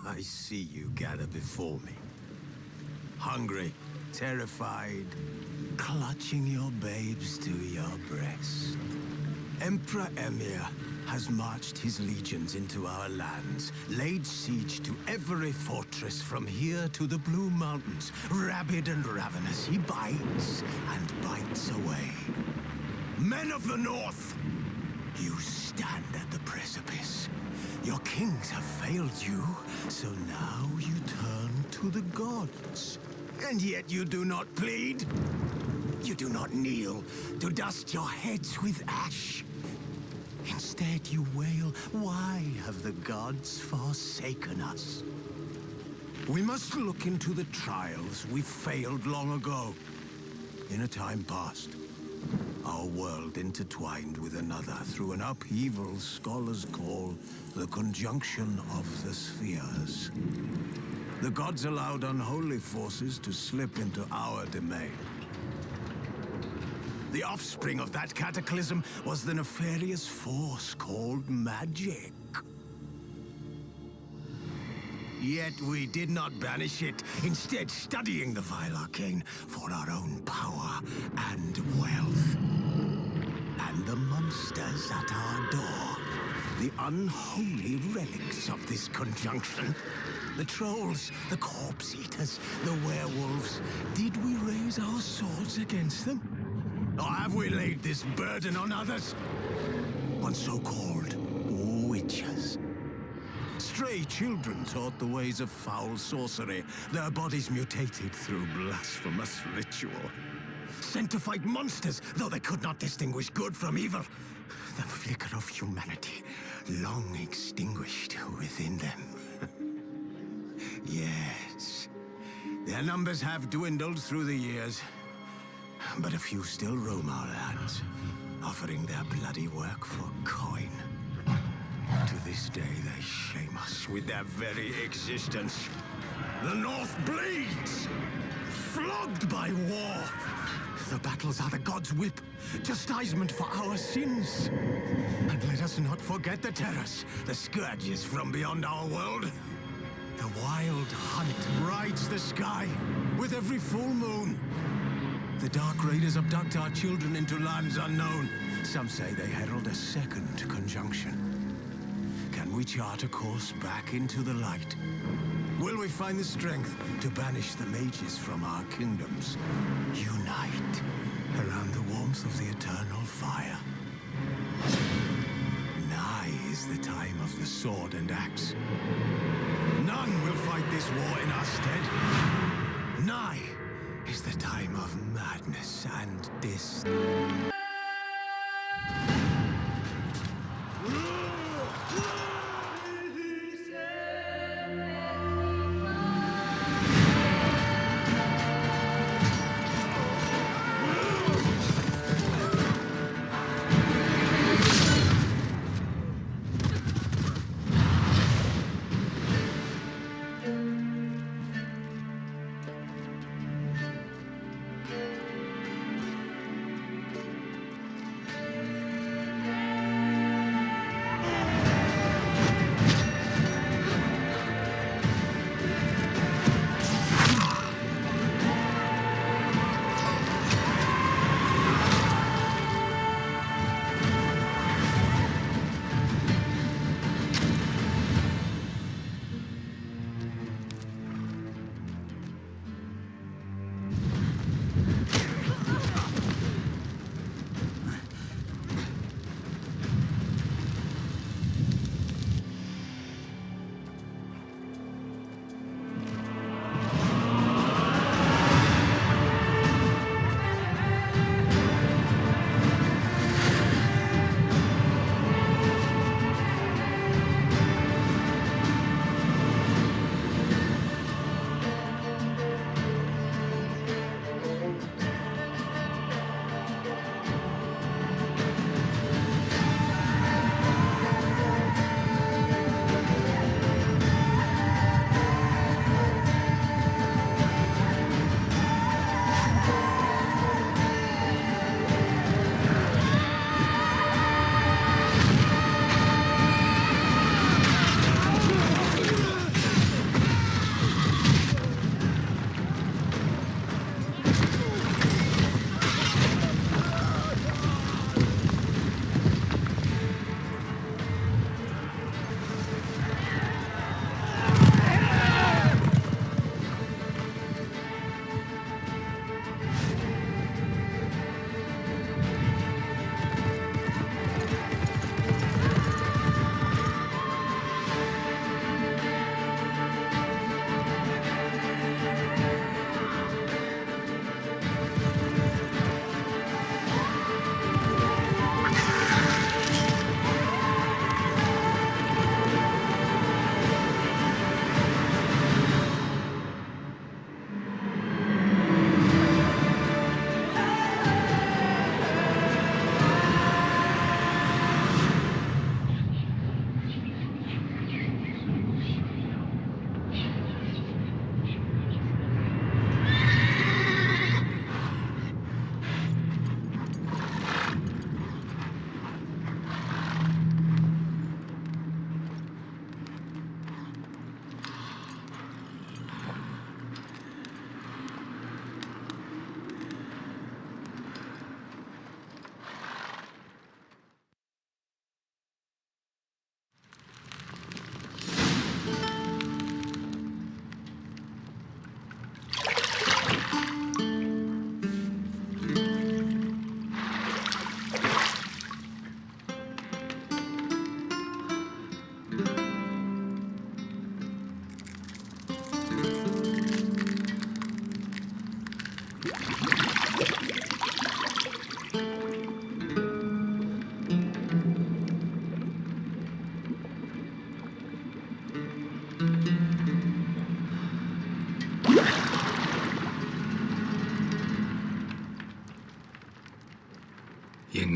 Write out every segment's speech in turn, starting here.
I see you gather before me. Hungry, terrified, clutching your babes to your breast. Emperor Emir has marched his legions into our lands, laid siege to every fortress from here to the Blue Mountains. Rabid and ravenous, he bites and bites away. Men of the North, you stand at the precipice. Your kings have failed you, so now you turn to the gods. And yet you do not plead. You do not kneel to dust your heads with ash. Instead you wail, why have the gods forsaken us? We must look into the trials we failed long ago. In a time past, our world intertwined with another through an upheaval scholars call the conjunction of the spheres. The gods allowed unholy forces to slip into our domain. The offspring of that cataclysm was the nefarious force called magic. Yet we did not banish it, instead studying the vile arcane for our own power and wealth. And the monsters at our door, the unholy relics of this conjunction. The trolls, the corpse eaters, the werewolves. Did we raise our swords against them? Or have we laid this burden on others? On so-called witches. Stray children taught the ways of foul sorcery, their bodies mutated through blasphemous ritual. Sent to fight monsters, though they could not distinguish good from evil. The flicker of humanity, long extinguished within them. Yes, their numbers have dwindled through the years. But a few still roam our lands, offering their bloody work for coin. To this day, they shame us with their very existence. The North bleeds, flogged by war. The battles are the gods' whip, chastisement for our sins. And let us not forget the terrors, the scourges from beyond our world. The wild hunt rides the sky with every full moon. The Dark Raiders abduct our children into lands unknown. Some say they herald a second conjunction. Can we chart a course back into the light? Will we find the strength to banish the mages from our kingdoms? Unite around the warmth of the eternal fire. Nigh is the time of the sword and axe. None will fight this war in our stead. Nigh is the time of madness and dis...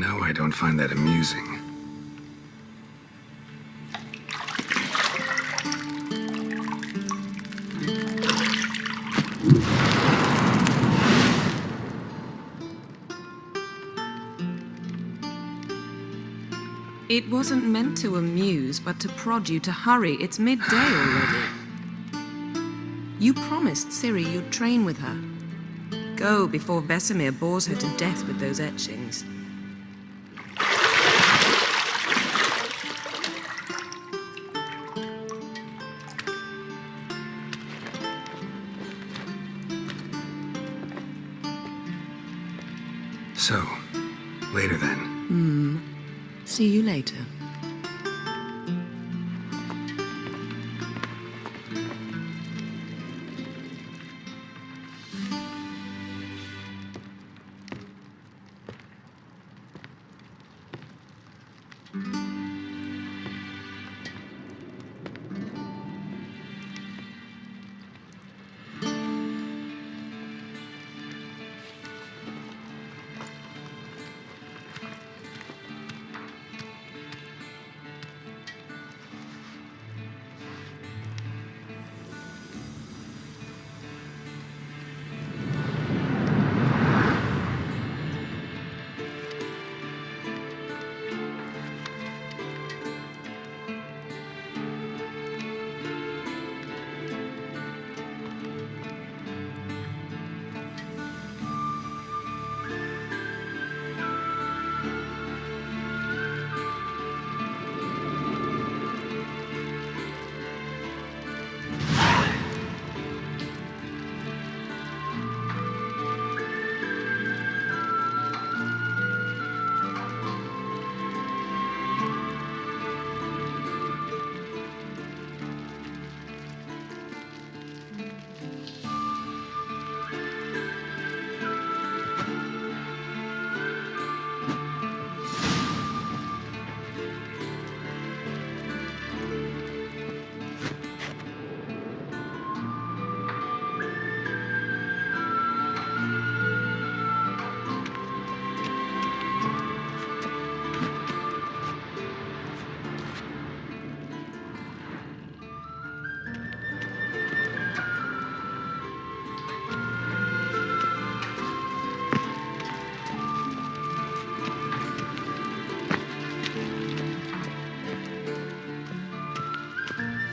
know I don't find that amusing. It wasn't meant to amuse, but to prod you to hurry. It's midday already. You promised Ciri you'd train with her. Go before Vesemir bores her to death with those etchings. So, later then. See you later.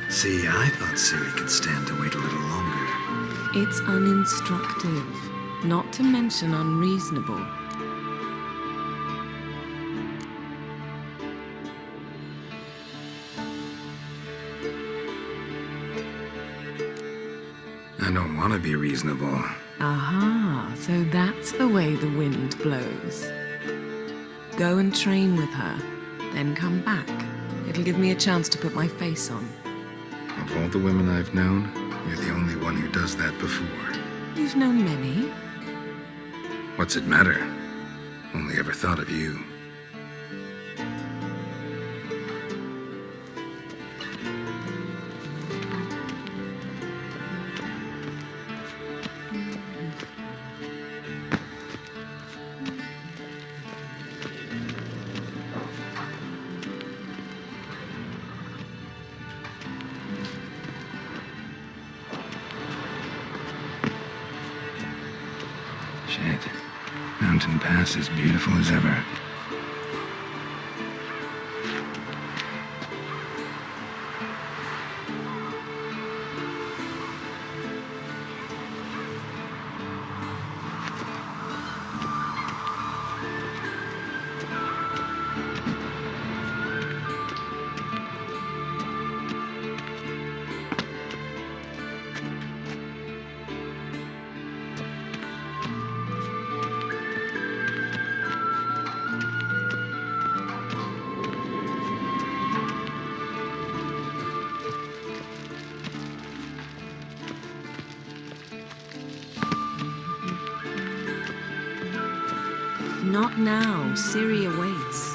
See, I thought Ciri could stand to wait a little longer. It's uninstructive, not to mention unreasonable. I don't want to be reasonable. Aha, so that's the way the wind blows. Go and train with her, then come back. It'll give me a chance to put my face on. Of all the women I've known, you're the only one who does that before. You've known many. What's it matter? Only ever thought of you. Shit. Mountain Pass is beautiful as ever. Not now. Ciri awaits.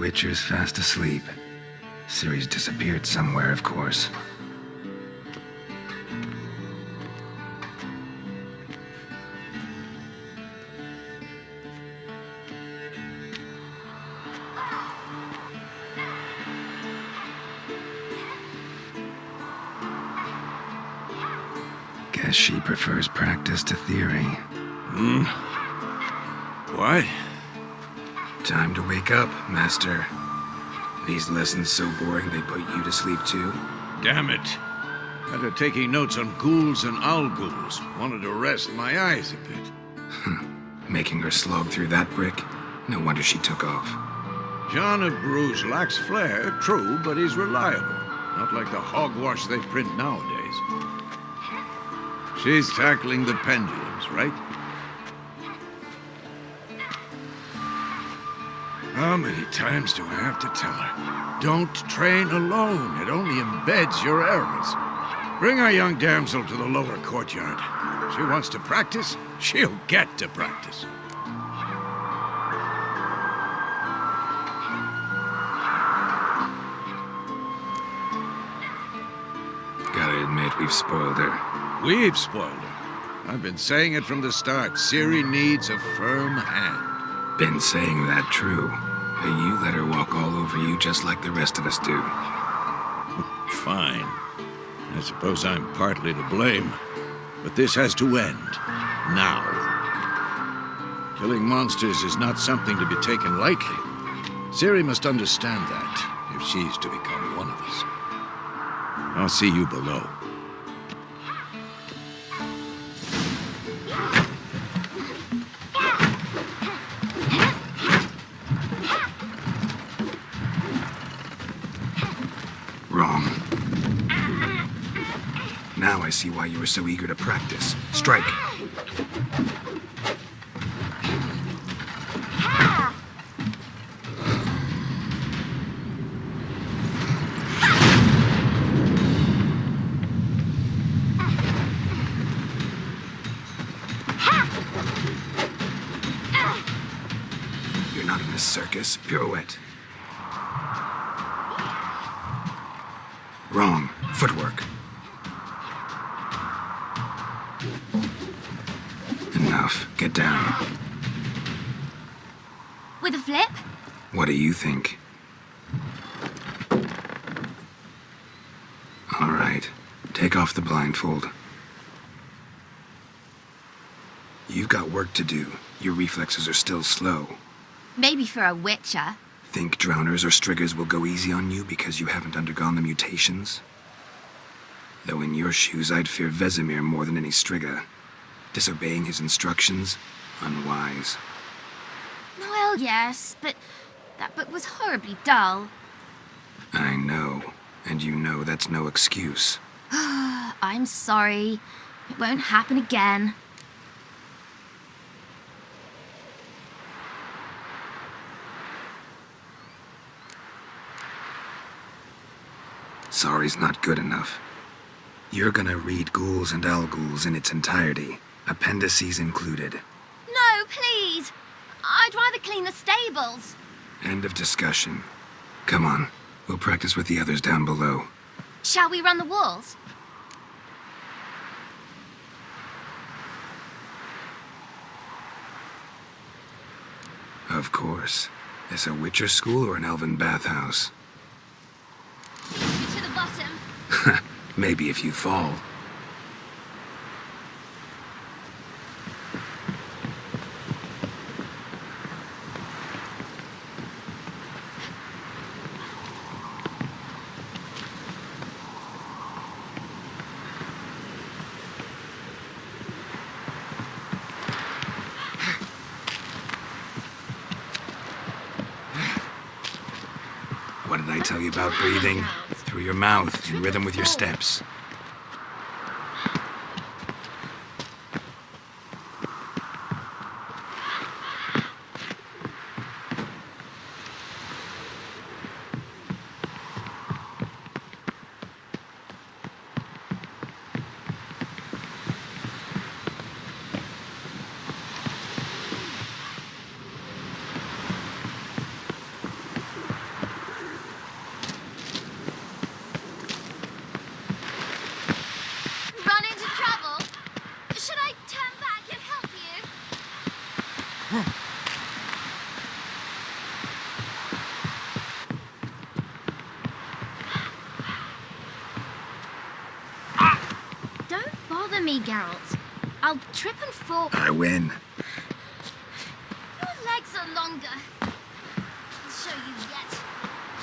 Witcher's fast asleep. Ciri's disappeared somewhere, of course. Guess she prefers practice to theory. What? Time to wake up, Master. These lessons so boring they put you to sleep too? Damn it. Had her taking notes on ghouls and owl ghouls. Wanted to rest my eyes a bit. Making her slog through that brick? No wonder she took off. John of Bruges lacks flair, true, but he's reliable. Not like the hogwash they print nowadays. She's tackling the pendulums, right? How many times do I have to tell her? Don't train alone. It only embeds your errors. Bring our young damsel to the lower courtyard. She wants to practice, she'll get to practice. Gotta admit, we've spoiled her. We've spoiled her. I've been saying it from the start. Ciri needs a firm hand. Been saying that true. But you let her walk all over you just like the rest of us do. Fine. I suppose I'm partly to blame. But this has to end. Now. Killing monsters is not something to be taken lightly. Ciri must understand that, if she's to become one of us. I'll see you below. Wrong. Now I see why you were so eager to practice. Strike! You're not in this circus. Pirouette. Wrong. Footwork. Enough. Get down. With a flip? What do you think? All right. Take off the blindfold. You've got work to do. Your reflexes are still slow. Maybe for a witcher. Think drowners or striggers will go easy on you because you haven't undergone the mutations? Though in your shoes, I'd fear Vesemir more than any strigger. Disobeying his instructions? Unwise. Well, yes, but that book was horribly dull. I know. And you know that's no excuse. I'm sorry. It won't happen again. Sorry's not good enough. You're gonna read Ghouls and Owl Ghouls in its entirety, appendices included. No, please. I'd rather clean the stables. End of discussion. Come on, we'll practice with the others down below. Shall we run the walls? Of course. Is a Witcher school or an elven bathhouse? To the bottom. Maybe if you fall. What did I tell you about breathing? Through your mouth, in rhythm with your steps. Don't bother me, Geralt. I'll trip and fall. I win. Your legs are longer. I'll show you yet.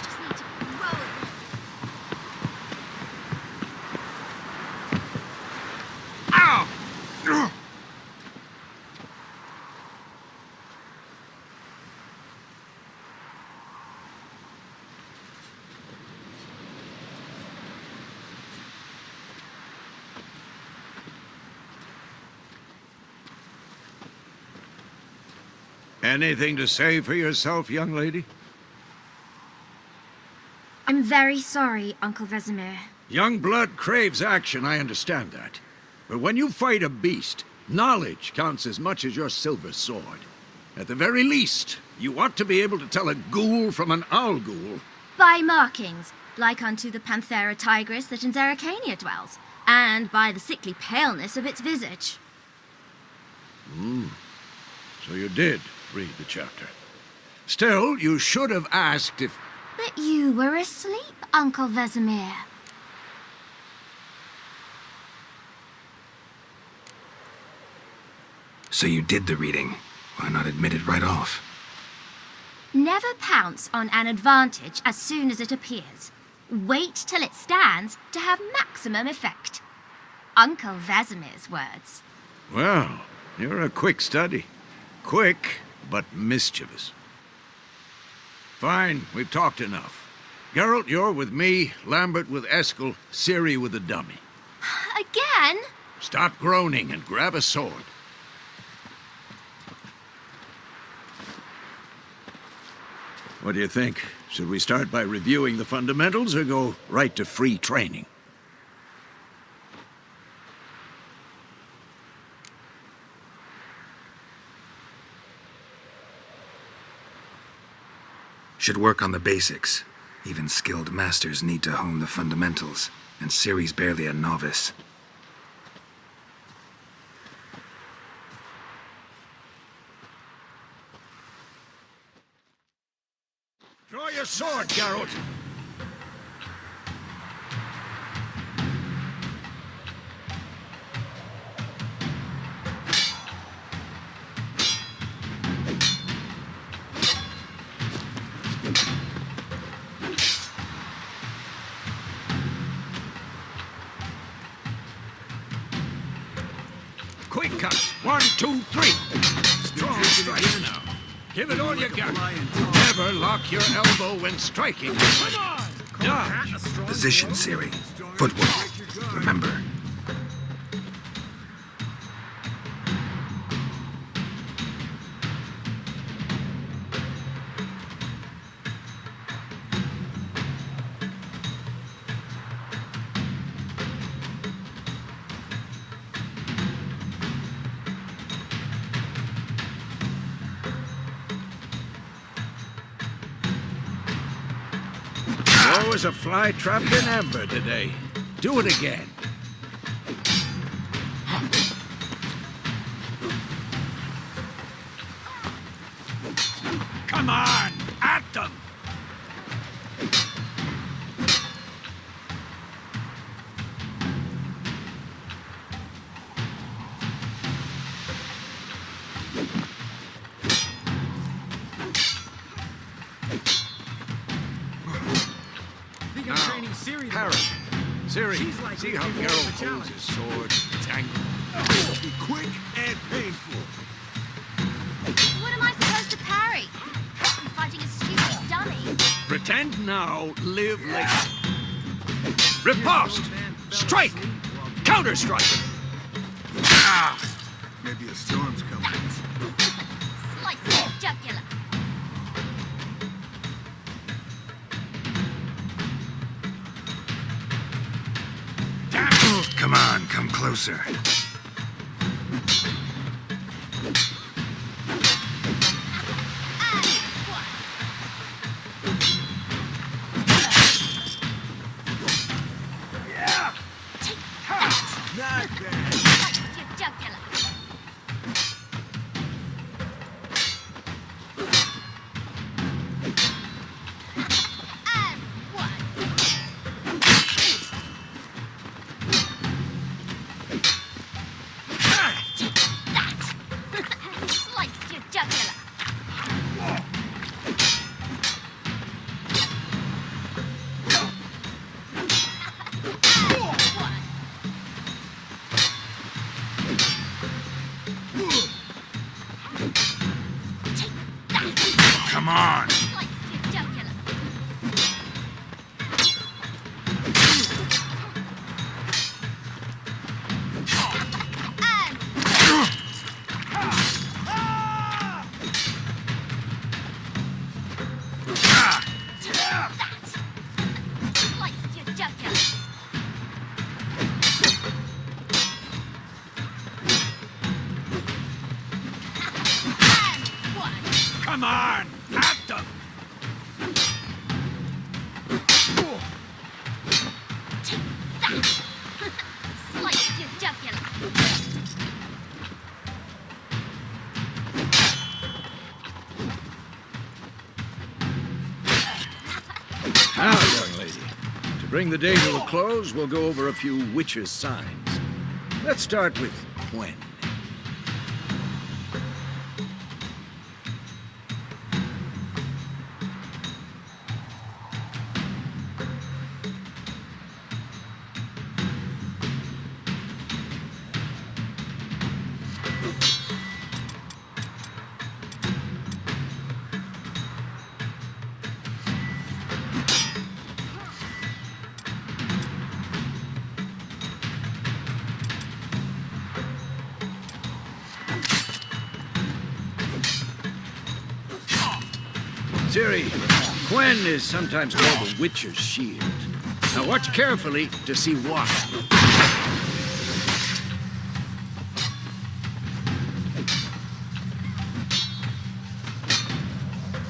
Just need to grow a bit. Ow! Anything to say for yourself, young lady? I'm very sorry, Uncle Vesemir. Young blood craves action, I understand that. But when you fight a beast, knowledge counts as much as your silver sword. At the very least, you ought to be able to tell a ghoul from an owl ghoul. By markings, like unto the Panthera tigris that in Zerrikania dwells, and by the sickly paleness of its visage. So you did read the chapter. Still, you should have asked if... But you were asleep, Uncle Vesemir. So you did the reading. Why not admit it right off? Never pounce on an advantage as soon as it appears. Wait till it stands to have maximum effect. Uncle Vesemir's words. Well, you're a quick study. Quick, but mischievous. Fine, we've talked enough. Geralt, you're with me, Lambert with Eskel, Ciri with the dummy. Again? Stop groaning and grab a sword. What do you think? Should we start by reviewing the fundamentals or go right to free training? Should work on the basics. Even skilled masters need to hone the fundamentals, and Ciri's barely a novice. Draw your sword, Geralt! Quick cut! 1, 2, 3! Strong strike now. Give it all you got. Never lock your elbow when striking. Dodge. Position, Ciri. Footwork. Remember. There was a fly trapped in amber today. Do it again. Come on, at them! Parry. Ciri, see how Geralt holds his sword? Tangled. Be quick and painful. What am I supposed to parry? I'm fighting a stupid dummy. Pretend now, live later. Riposte! Strike! Counter-strike! Ah! Maybe a storm's coming. Slice the jugular. Come on, come closer. Slice your jugular. on! Slice your jugular. And slice your jugular. And one. Come on! At them! Slice your jugular. Now, young lady, to bring the day to a close, we'll go over a few witches' signs. Let's start with Gwen. Ciri, Gwen is sometimes called the Witcher's Shield. Now watch carefully to see why.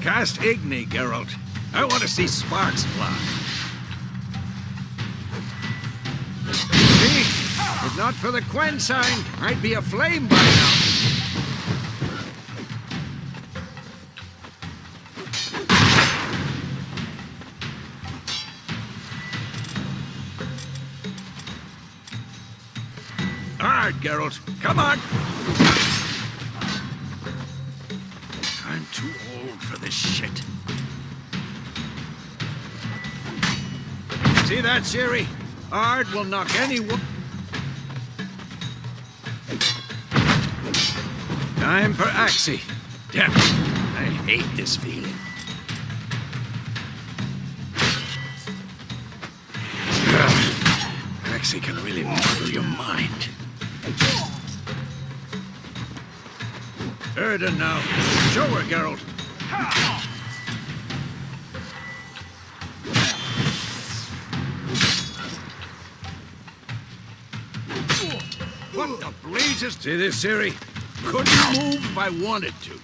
Cast Igni, Geralt. I want to see sparks fly. See? If not for the Gwen sign, I'd be aflame by now. All right, Geralt, come on! I'm too old for this shit. See that, Ciri? Ard will knock any Time for Axie. Damn it, I hate this feeling. Axie can really muddle your mind. Erden now. Show her, Geralt. What the blazes? See this, Ciri? Couldn't move if I wanted to.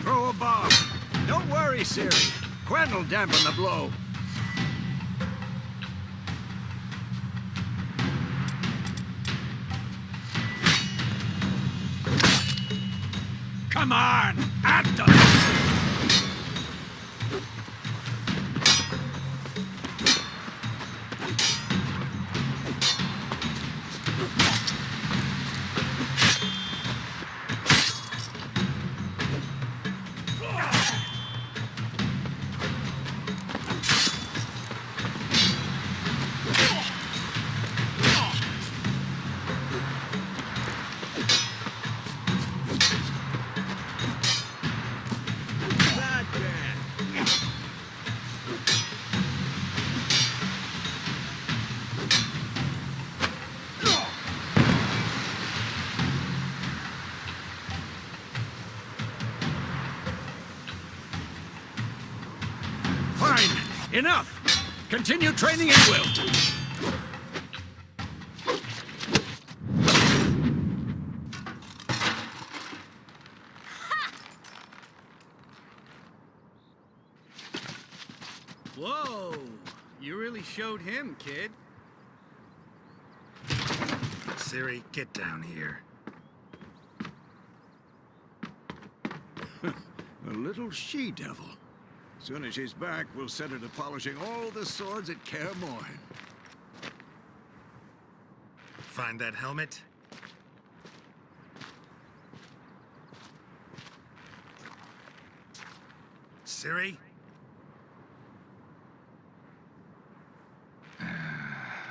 Throw a bomb. Don't worry, Ciri. Gwen will dampen the blow. Come on! At them! Fine. Enough. Continue training at will. Whoa! You really showed him, kid. Ciri, get down here. A little she-devil. Soon as she's back, we'll set her to polishing all the swords at Kaer Morhen. Find that helmet? Ciri?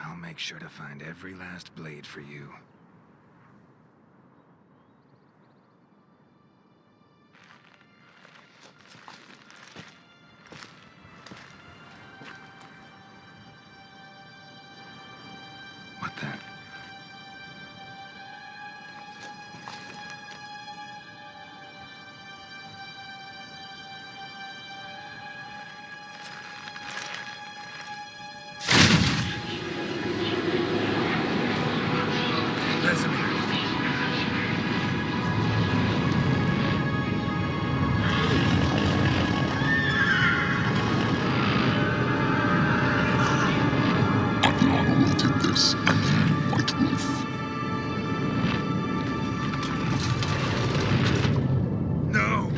I'll make sure to find every last blade for you. that. No!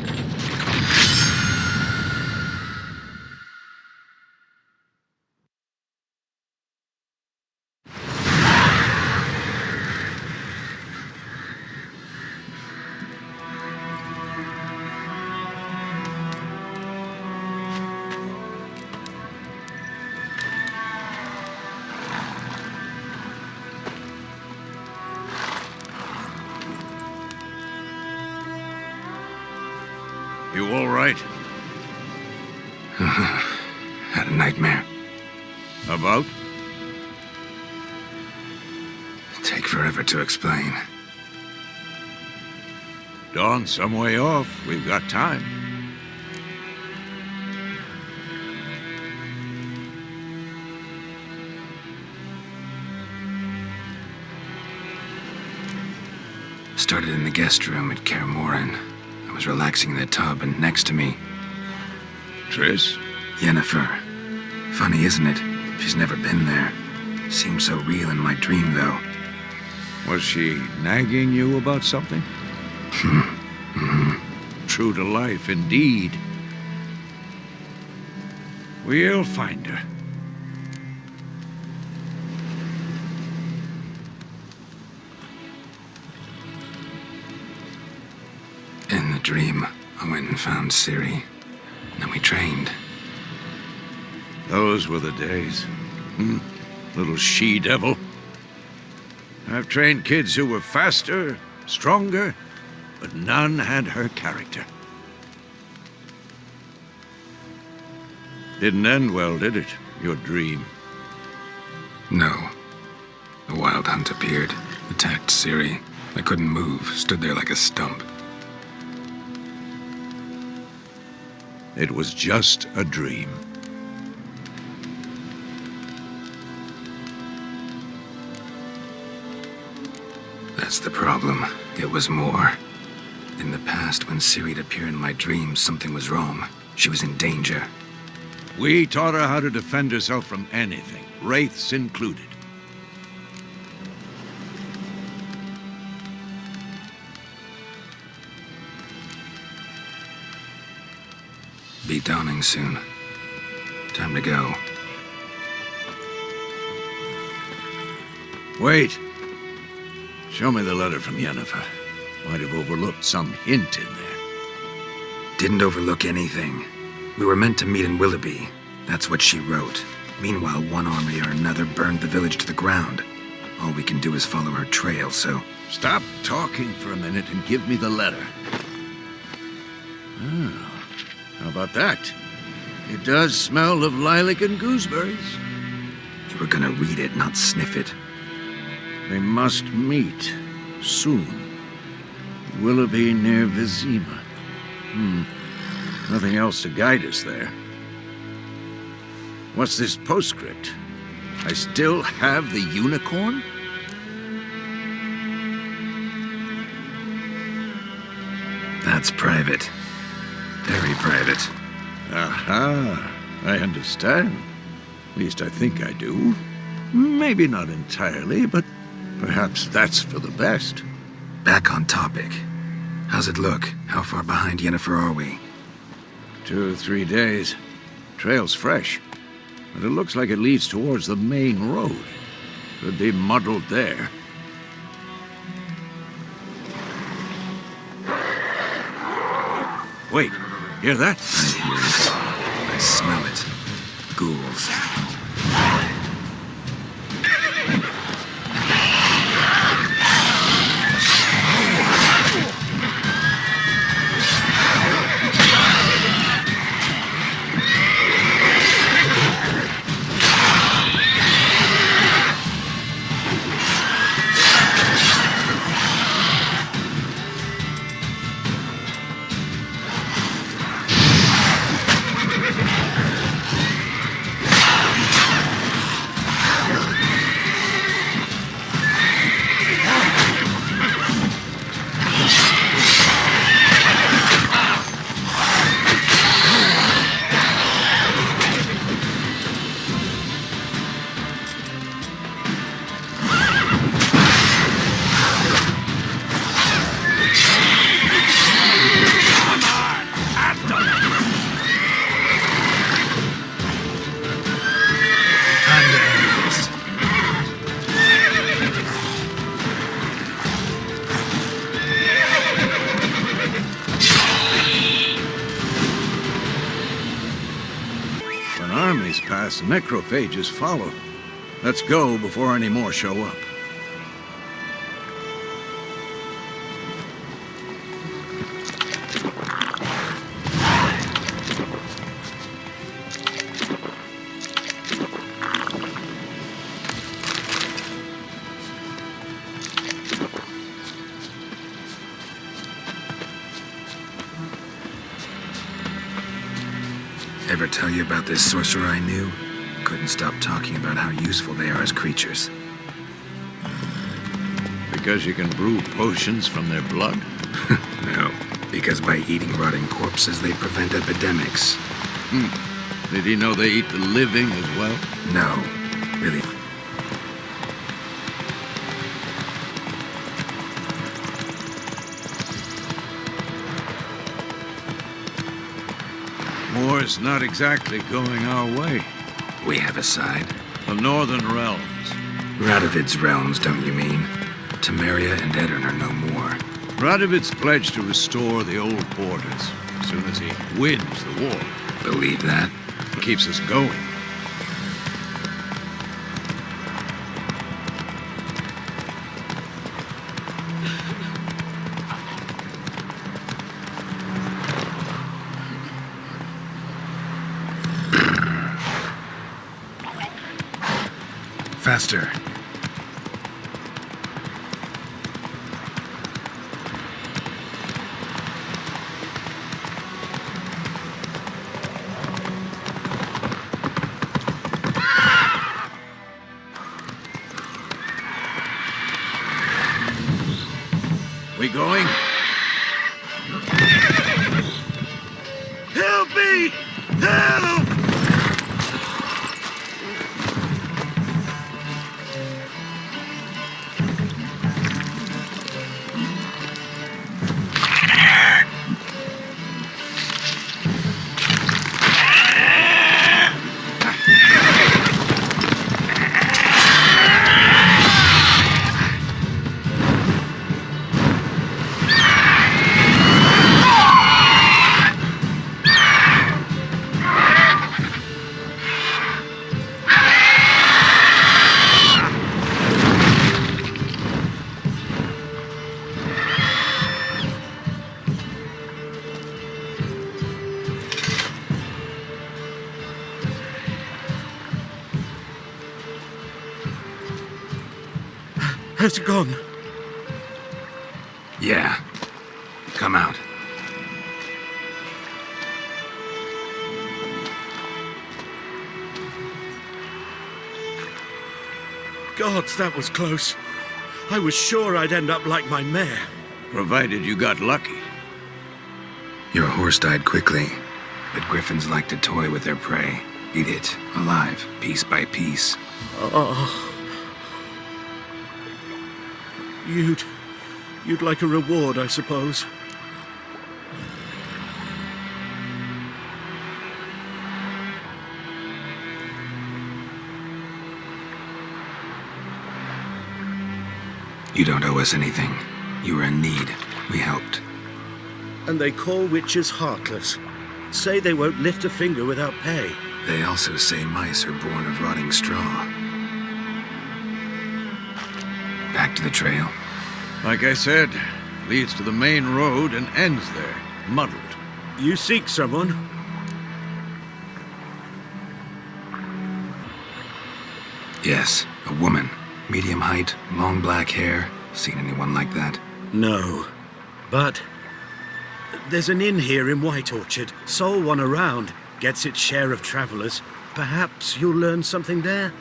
You all right? Had a nightmare. About? Take forever to explain. Dawn's some way off. We've got time. Started in the guest room at Kaer Morhen. I was relaxing in the tub, and next to me, Triss? Yennefer. Funny, isn't it? She's never been there. Seemed so real in my dream, though. Was she nagging you about something? True to life, indeed. We'll find her. In the dream, I went and found Ciri. Then we trained. Those were the days. Little she-devil. I've trained kids who were faster, stronger, but none had her character. Didn't end well, did it? Your dream? No. The Wild Hunt appeared, attacked Ciri. I couldn't move, stood there like a stump. It was just a dream. That's the problem. It was more. In the past, when Ciri'd appear in my dreams, something was wrong. She was in danger. We taught her how to defend herself from anything, wraiths included. Be dawning soon. Time to go. Wait. Show me the letter from Yennefer. Might have overlooked some hint in there. Didn't overlook anything. We were meant to meet in Willoughby. That's what she wrote. Meanwhile, one army or another burned the village to the ground. All we can do is follow her trail, so... Stop talking for a minute and give me the letter. Oh, how about that? It does smell of lilac and gooseberries. You were gonna read it, not sniff it. They must meet soon. Willoughby near Vizima. Nothing else to guide us there. What's this postscript? I still have the unicorn? That's private. Very private. Aha, I understand. At least I think I do. Maybe not entirely, but perhaps that's for the best. Back on topic. How's it look? How far behind Yennefer are we? 2 or 3 days. Trail's fresh, but it looks like it leads towards the main road. Could be muddled there. Wait, hear that? I hear it. I smell it. Ghouls. Unless necrophages follow. Let's go before any more show up. Ever tell you about this sorcerer I knew? Couldn't stop talking about how useful they are as creatures. Because you can brew potions from their blood? No, because by eating rotting corpses, they prevent epidemics. Did he know they eat the living as well? No, really. War's not exactly going our way. We have a side. The Northern Realms. Radovid's realms, don't you mean? Temeria and Edirn are no more. Radovid's pledged to restore the old borders as soon as he wins the war. Believe that? Keeps us going. Faster. We going? Help me! Help! Has it gone? Yeah. Come out. Gods, that was close. I was sure I'd end up like my mare. Provided you got lucky. Your horse died quickly, but griffins like to toy with their prey. Eat it, alive, piece by piece. Oh. You'd like a reward, I suppose. You don't owe us anything. You were in need. We helped. And they call witches heartless. Say they won't lift a finger without pay. They also say mice are born of rotting straw. Back to the trail. Like I said, leads to the main road and ends there, muddled. You seek someone? Yes, a woman. Medium height, long black hair. Seen anyone like that? No. But there's an inn here in White Orchard. Sole one around. Gets its share of travelers. Perhaps you'll learn something there?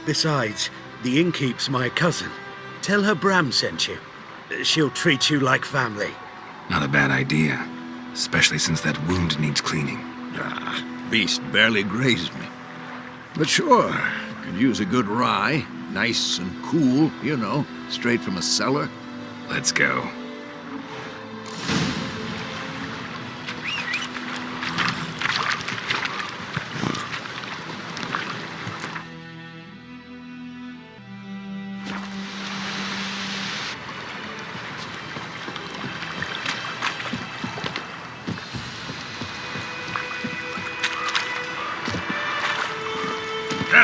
Besides, the innkeep's my cousin. Tell her Bram sent you. She'll treat you like family. Not a bad idea. Especially since that wound needs cleaning. Beast barely grazed me. But sure, could use a good rye. Nice and cool, you know, straight from a cellar. Let's go.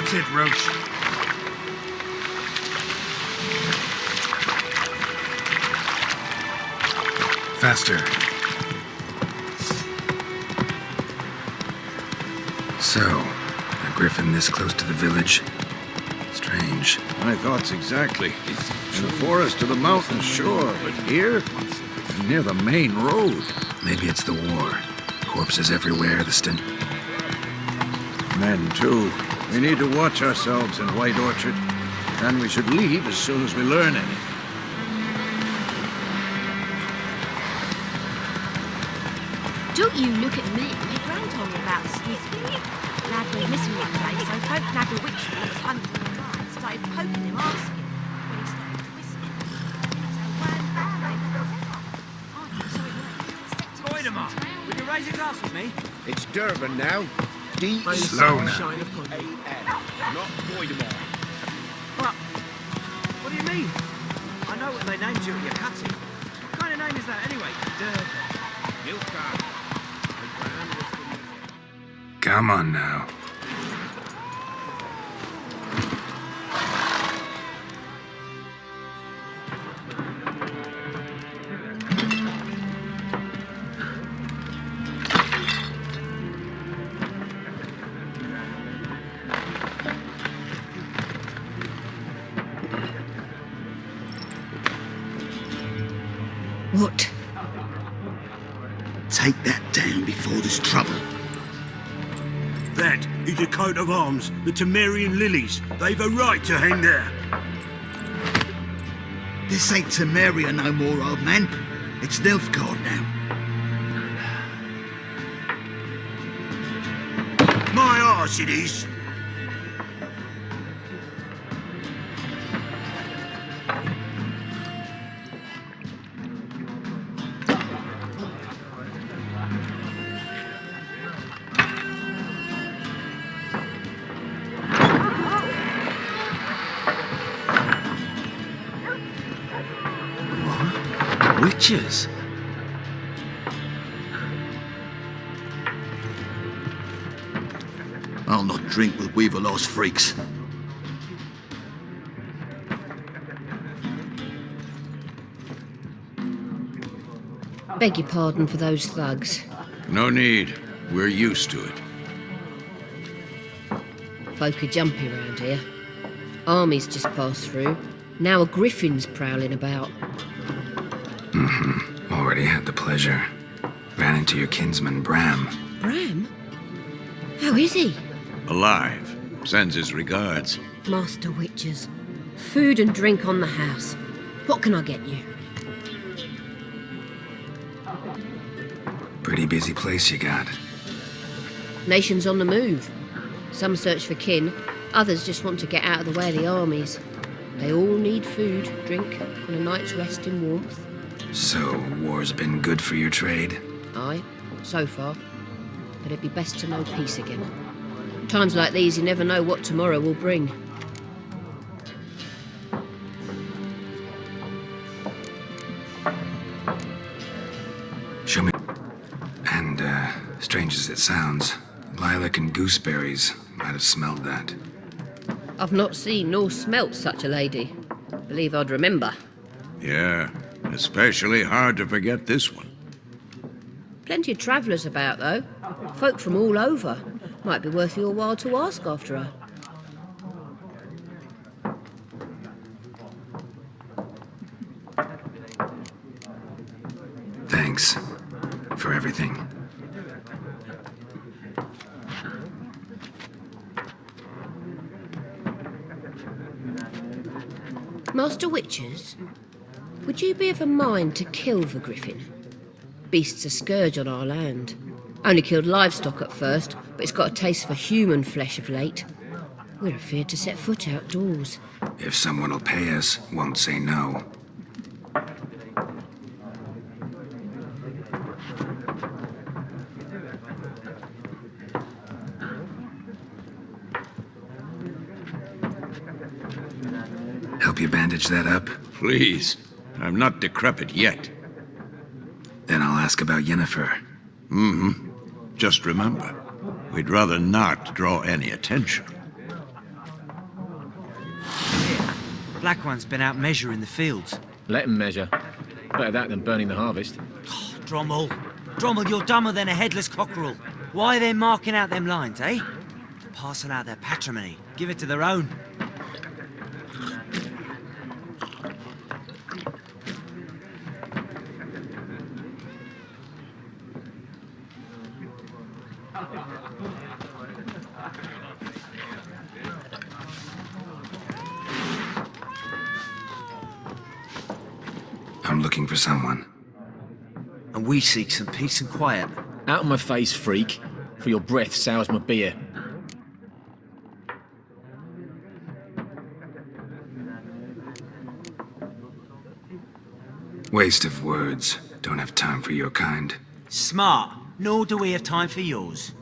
That's it, Roach. Faster. So, a griffin this close to the village? Strange. My thoughts exactly. In the forest to the mountains, sure, but here? Near the main road. Maybe it's the war. Corpses everywhere, the stench. Men, too. We need to watch ourselves in White Orchard. And we should leave as soon as we learn anything. Don't you look at me. My grand told me about the squeeze. Lad went missing one day, so folk nagged a witch that was hunting the guy. Started poking him, asking when he started twisting. So one bad Voidemar, would you raise a glass with me? It's Durban now. D. Slow now. Not Voidemar. What do you mean? I know what they named you at your cutting. What kind of name is that anyway? Milka. Come on now. What? Take that down before there's trouble. That is a coat of arms, the Temerian lilies. They've a right to hang there. This ain't Temeria no more, old man. It's Nilfgaard now. My arse it is. Witches? I'll not drink with Weaverlaw's freaks. Beg your pardon for those thugs. No need. We're used to it. Folk are jumpy round here. Armies just passed through. Now a griffin's prowling about. Already had the pleasure. Ran into your kinsman, Bram. Bram? How is he? Alive. Sends his regards. Master Witches. Food and drink on the house. What can I get you? Pretty busy place you got. Nations on the move. Some search for kin, others just want to get out of the way of the armies. They all need food, drink, and a night's rest in warmth. So, war's been good for your trade? Aye, so far. But it'd be best to know peace again. Times like these, you never know what tomorrow will bring. Show me. And, strange as it sounds, lilac and gooseberries might have smelled that. I've not seen nor smelt such a lady. Believe I'd remember. Yeah, especially hard to forget this one. Plenty of travellers about, though. Folk from all over. Might be worth your while to ask after her. Thanks for everything. Master Witches, would you be of a mind to kill the griffin? Beast's a scourge on our land. Only killed livestock at first, but it's got a taste for human flesh of late. We're afeard to set foot outdoors. If someone will pay us, won't say no. Help you bandage that up? Please. I'm not decrepit yet. Then I'll ask about Yennefer. Just remember, we'd rather not draw any attention. Black One's been out measuring the fields. Let him measure. Better that than burning the harvest. Drommel. Drommel, you're dumber than a headless cockerel. Why are they marking out them lines, eh? To parcel out their patrimony. Give it to their own. I'm looking for someone. And we seek some peace and quiet. Out of my face, freak. For your breath sours my beer. Waste of words. Don't have time for your kind. Smart. Nor do we have time for yours.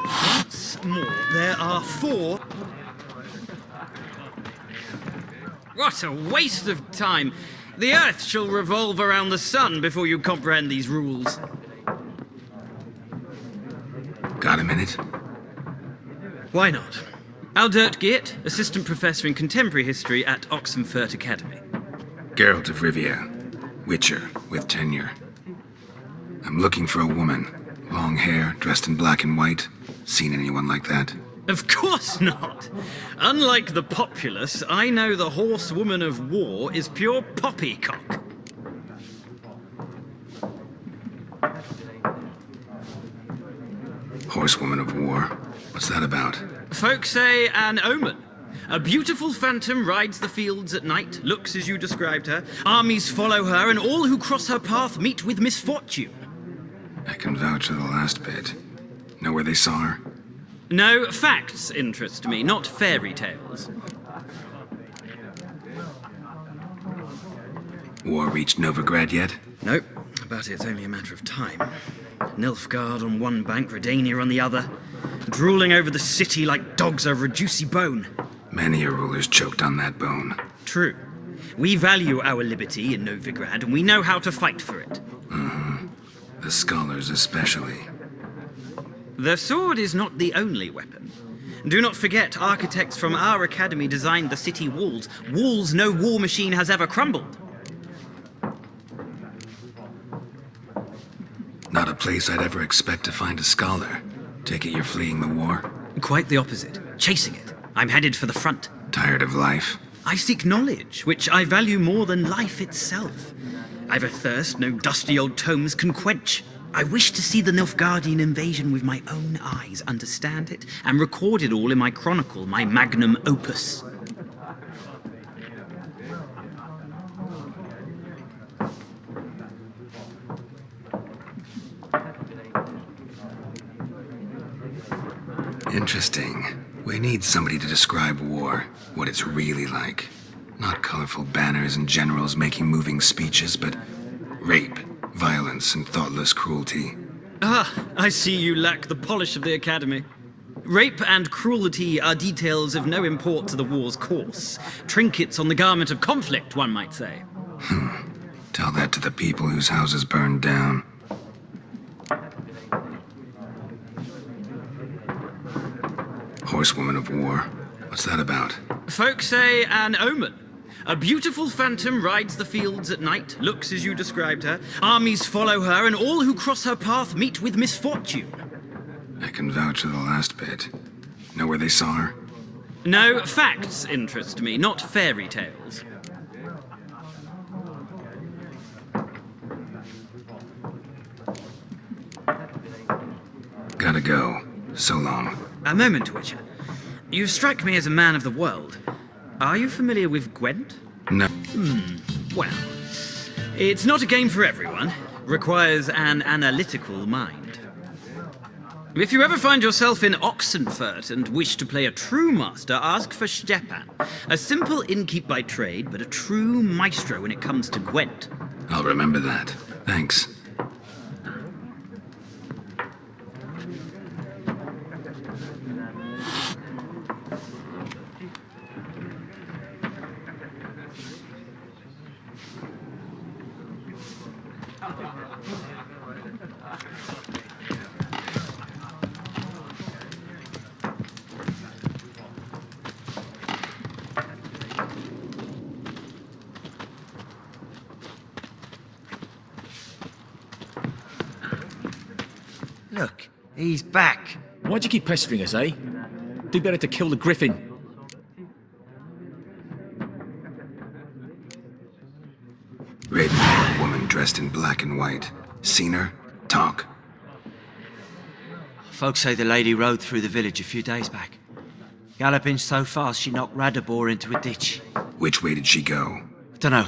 Once more, there are 4. What a waste of time! The Earth shall revolve around the sun before you comprehend these rules. Got a minute? Why not? Aldert Geert, Assistant Professor in Contemporary History at Oxenfurt Academy. Geralt of Rivia. Witcher, with tenure. I'm looking for a woman. Long hair, dressed in black and white. Seen anyone like that? Of course not! Unlike the populace, I know the horsewoman of war is pure poppycock. Horsewoman of war? What's that about? Folk say an omen. A beautiful phantom rides the fields at night, looks as you described her. Armies follow her, and all who cross her path meet with misfortune. I can vouch for the last bit. Know where they saw her? No, facts interest me, not fairy tales. War reached Novigrad yet? Nope, but it's only a matter of time. Nilfgaard on one bank, Redania on the other, drooling over the city like dogs over a juicy bone. Many a ruler's choked on that bone. True. We value our liberty in Novigrad, and we know how to fight for it. The scholars especially. The sword is not the only weapon. Do not forget, architects from our academy designed the city walls. Walls no war machine has ever crumbled. Not a place I'd ever expect to find a scholar. Take it you're fleeing the war? Quite the opposite. Chasing it. I'm headed for the front. Tired of life? I seek knowledge, which I value more than life itself. I've a thirst no dusty old tomes can quench. I wish to see the Nilfgaardian invasion with my own eyes, understand it, and record it all in my chronicle, my magnum opus. Interesting. We need somebody to describe war, what it's really like. Not colorful banners and generals making moving speeches, but rape, violence, and thoughtless cruelty. Ah, I see you lack the polish of the academy. Rape and cruelty are details of no import to the war's course. Trinkets on the garment of conflict, one might say. Tell that to the people whose houses burned down. Horsewoman of war. What's that about? Folk say an omen. A beautiful phantom rides the fields at night, looks as you described her. Armies follow her, and all who cross her path meet with misfortune. I can vouch for the last bit. Know where they saw her? No, facts interest me, not fairy tales. Gotta go. So long. A moment, Witcher. You strike me as a man of the world. Are you familiar with Gwent? No. Well, it's not a game for everyone. Requires an analytical mind. If you ever find yourself in Oxenfurt and wish to play a true master, ask for Stepan. A simple innkeep by trade, but a true maestro when it comes to Gwent. I'll remember that. Thanks. Look, he's back. Why'd you keep pestering us, eh? Do better to kill the griffin. Raven-haired woman dressed in black and white. Seen her? Talk. Folks say the lady rode through the village a few days back. Galloping so fast she knocked Radabor into a ditch. Which way did she go? Dunno.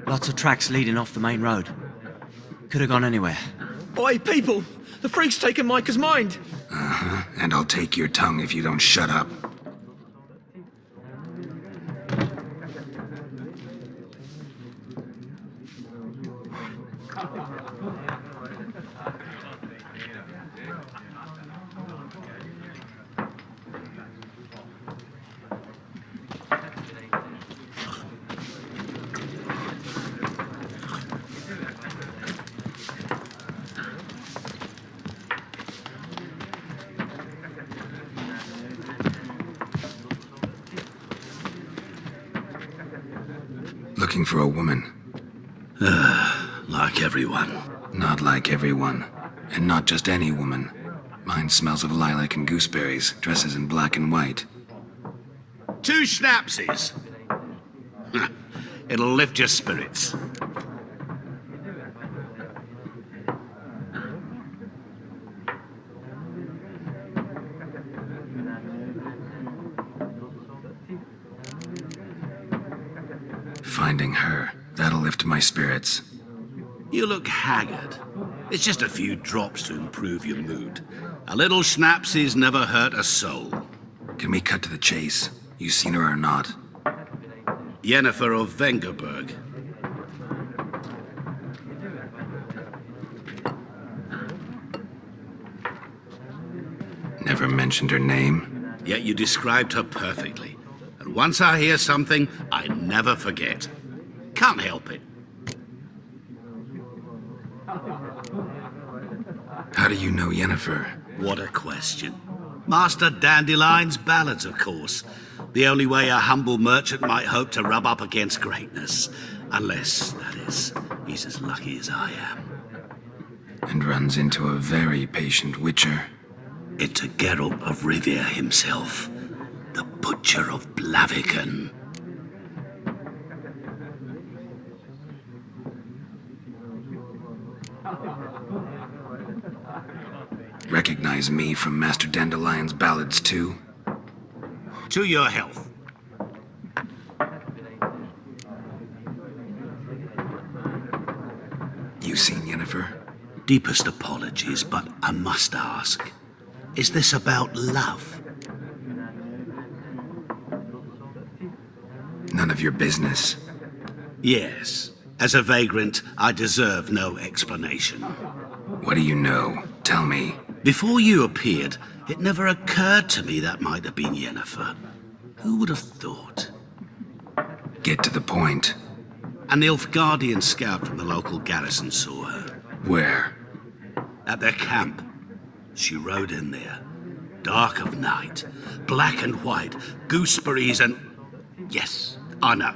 Lots of tracks leading off the main road. Could have gone anywhere. Oi, people! The freak's taken Micah's mind! Uh-huh, and I'll take your tongue if you don't shut up. Looking for a woman. Like everyone. Not like everyone. And not just any woman. Mine smells of lilac and gooseberries, dresses in black and white. 2 schnapsies. It'll lift your spirits. Finding her, that'll lift my spirits. You look haggard. It's just a few drops to improve your mood. A little schnapsies never hurt a soul. Can we cut to the chase? You seen her or not? Yennefer of Vengerberg. Never mentioned her name? Yet you described her perfectly. And once I hear something, I never forget. Can't help it. How do you know Yennefer? What a question. Master Dandelion's ballads, of course. The only way a humble merchant might hope to rub up against greatness. Unless, that is, he's as lucky as I am. And runs into a very patient witcher. Into Geralt of Rivia himself. The Butcher of Blaviken. Recognize me from Master Dandelion's ballads too? To your health. You seen Yennefer? Deepest apologies, but I must ask. Is this about love? None of your business. Yes. As a vagrant, I deserve no explanation. What do you know? Tell me. Before you appeared, it never occurred to me that might have been Yennefer. Who would have thought? Get to the point. An Nilfgaardian scout from the local garrison saw her. Where? At their camp. She rode in there. Dark of night. Black and white. Gooseberries and... Yes, I know.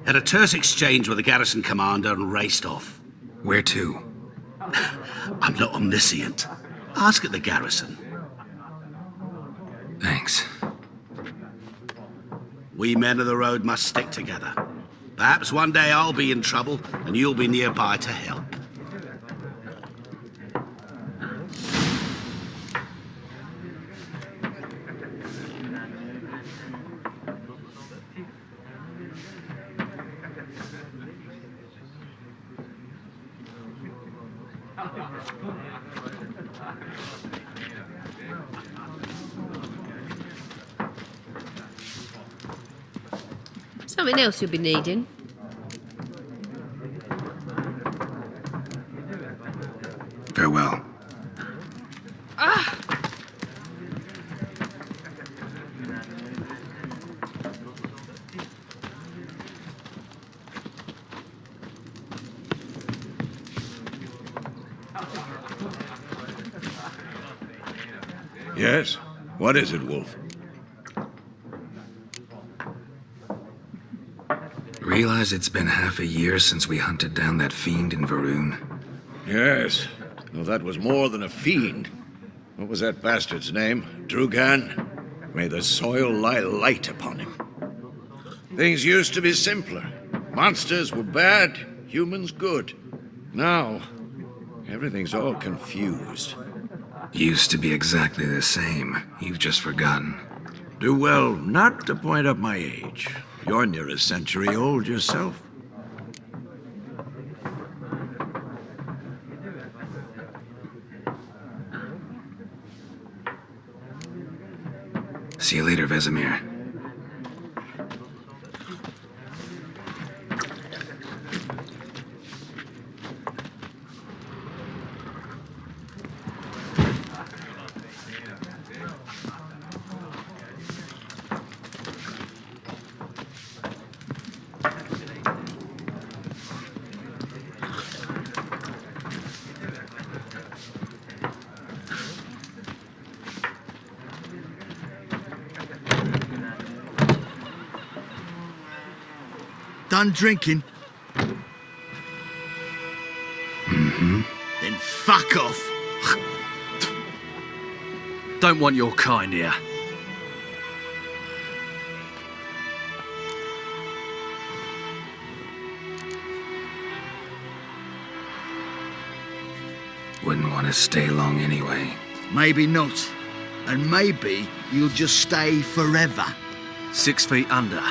Had a terse exchange with the garrison commander and raced off. Where to? I'm not omniscient. Ask at the garrison. Thanks. We men of the road must stick together. Perhaps one day I'll be in trouble and you'll be nearby to help. Something else you'll be needing? Farewell. Yes? What is it, Wolf? Realize it's been half a year since we hunted down that fiend in Varun? Yes. No, that was more than a fiend. What was that bastard's name? Drugan? May the soil lie light upon him. Things used to be simpler. Monsters were bad, humans good. Now, everything's all confused. Used to be exactly the same. You've just forgotten. Do well not to point up my age. You're near a century old yourself. See you later, Vesemir. Done drinking? Mm-hmm. Then fuck off. Don't want your kind here. Wouldn't want to stay long anyway. Maybe not. And maybe you'll just stay forever. 6 feet under.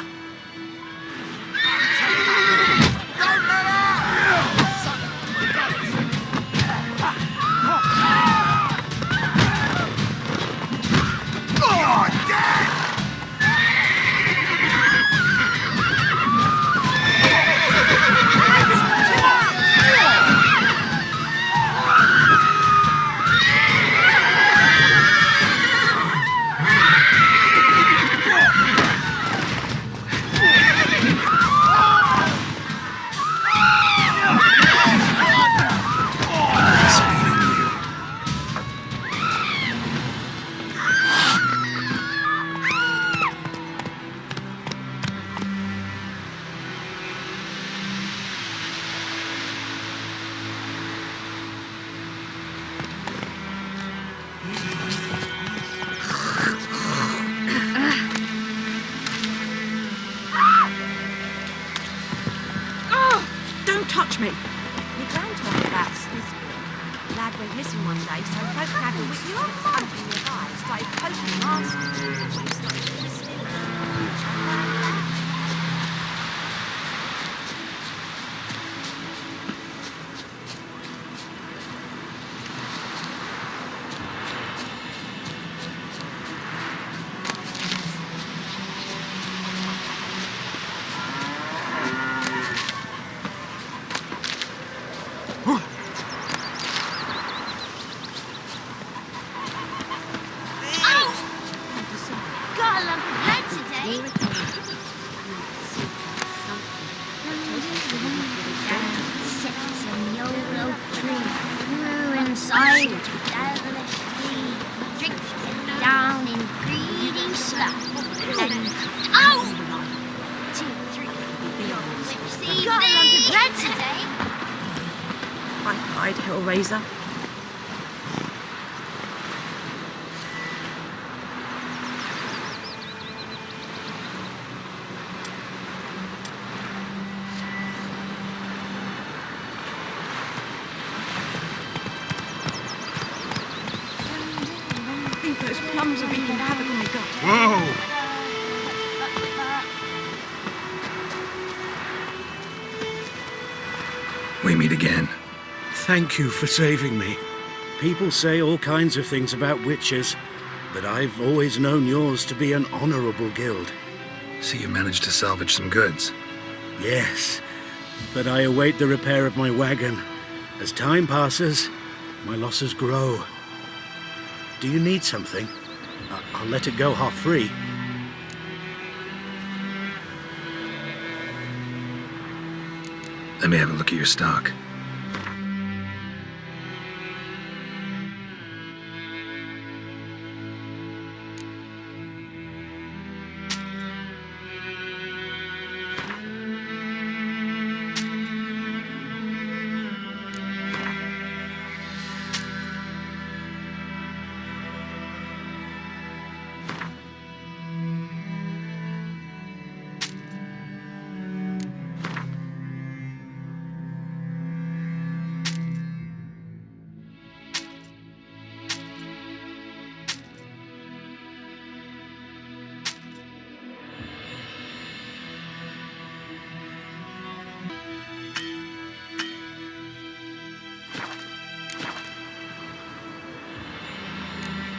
Touch me. My gran told me about Snisby. Lad went missing one day, so folk gathered with you under nearby, started poking and asking when he started listening. Hellraiser. I think those plums are wreaking havoc on my gut. Whoa! We meet again. Thank you for saving me. People say all kinds of things about witches, but I've always known yours to be an honorable guild. So you managed to salvage some goods? Yes, but I await the repair of my wagon. As time passes, my losses grow. Do you need something? I'll let it go half-free. Let me have a look at your stock.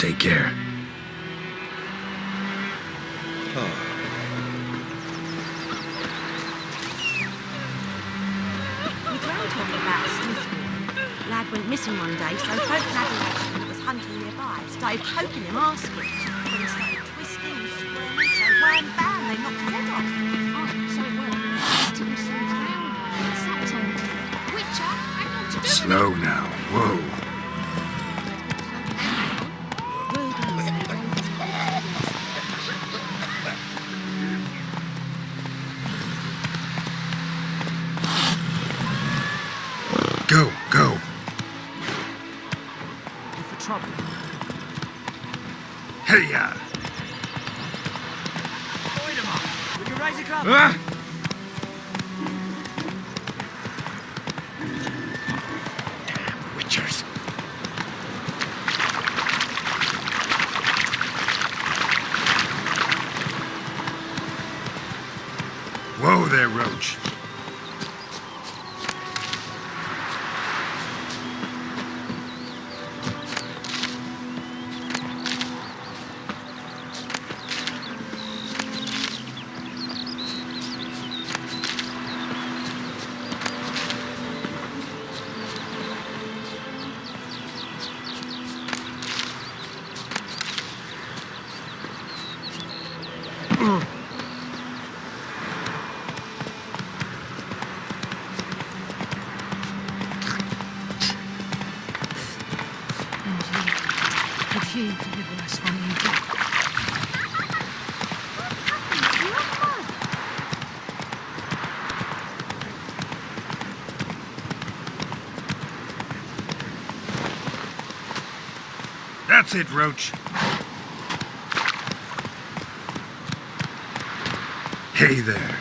Take care. We ground talking about Smithbourne. Lad went missing one day, so folk navigation that was hunting nearby started poking him asking. When he started twisting and squirming, so wham bam, they knocked his head off. Oh, so it worked. It was so drowned. Slept on. Witcher, hang on to do it. Slow now. Whoa. Go, go. You for trouble? Hey-ya! Point 'em up. With your razor club. Ah! Witchers. Whoa there, Roach. Could you deliver us from evil? That's it, Roach. Hey there.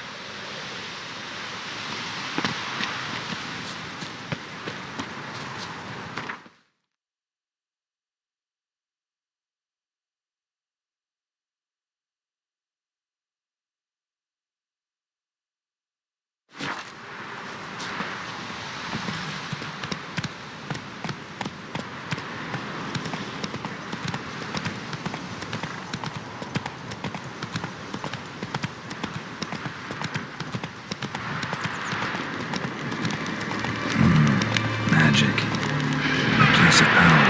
Magic. A place of power.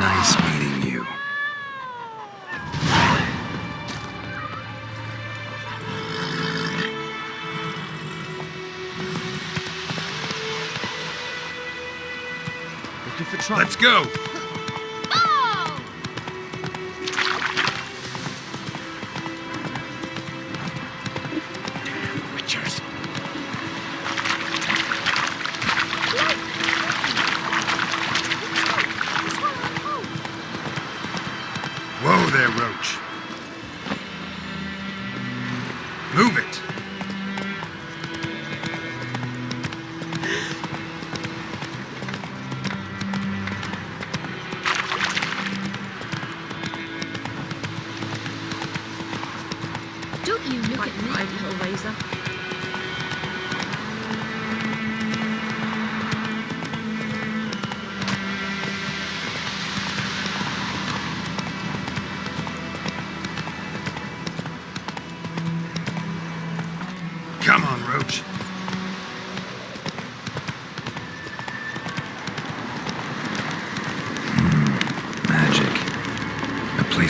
Nice meeting you. Looking for trouble. Let's go. Oh! Witchers. Whoa there, Roach. Move it.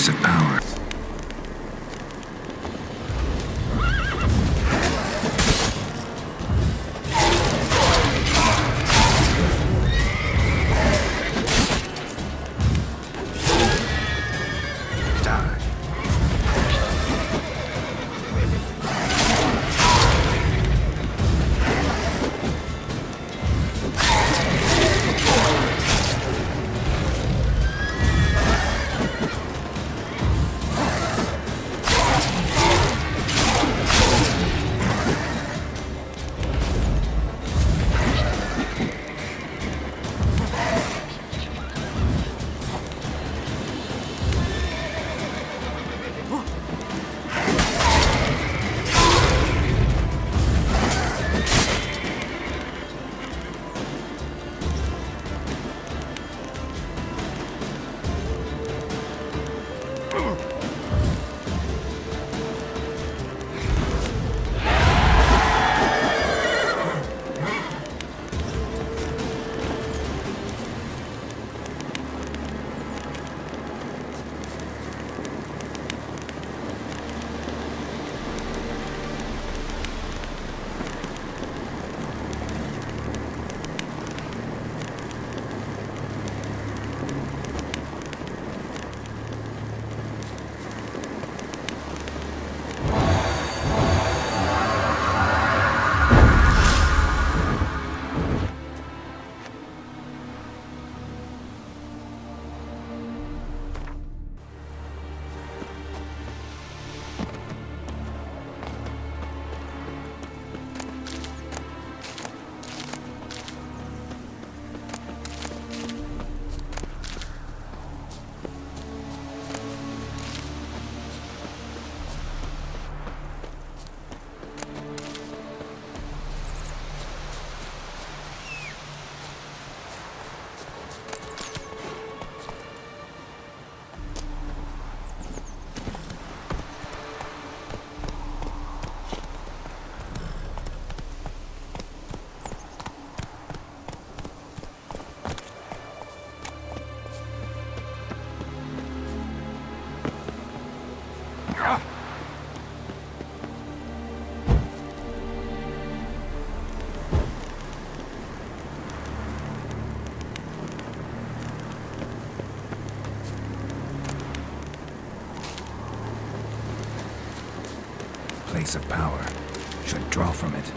Place of power. Place of power. Should draw from it.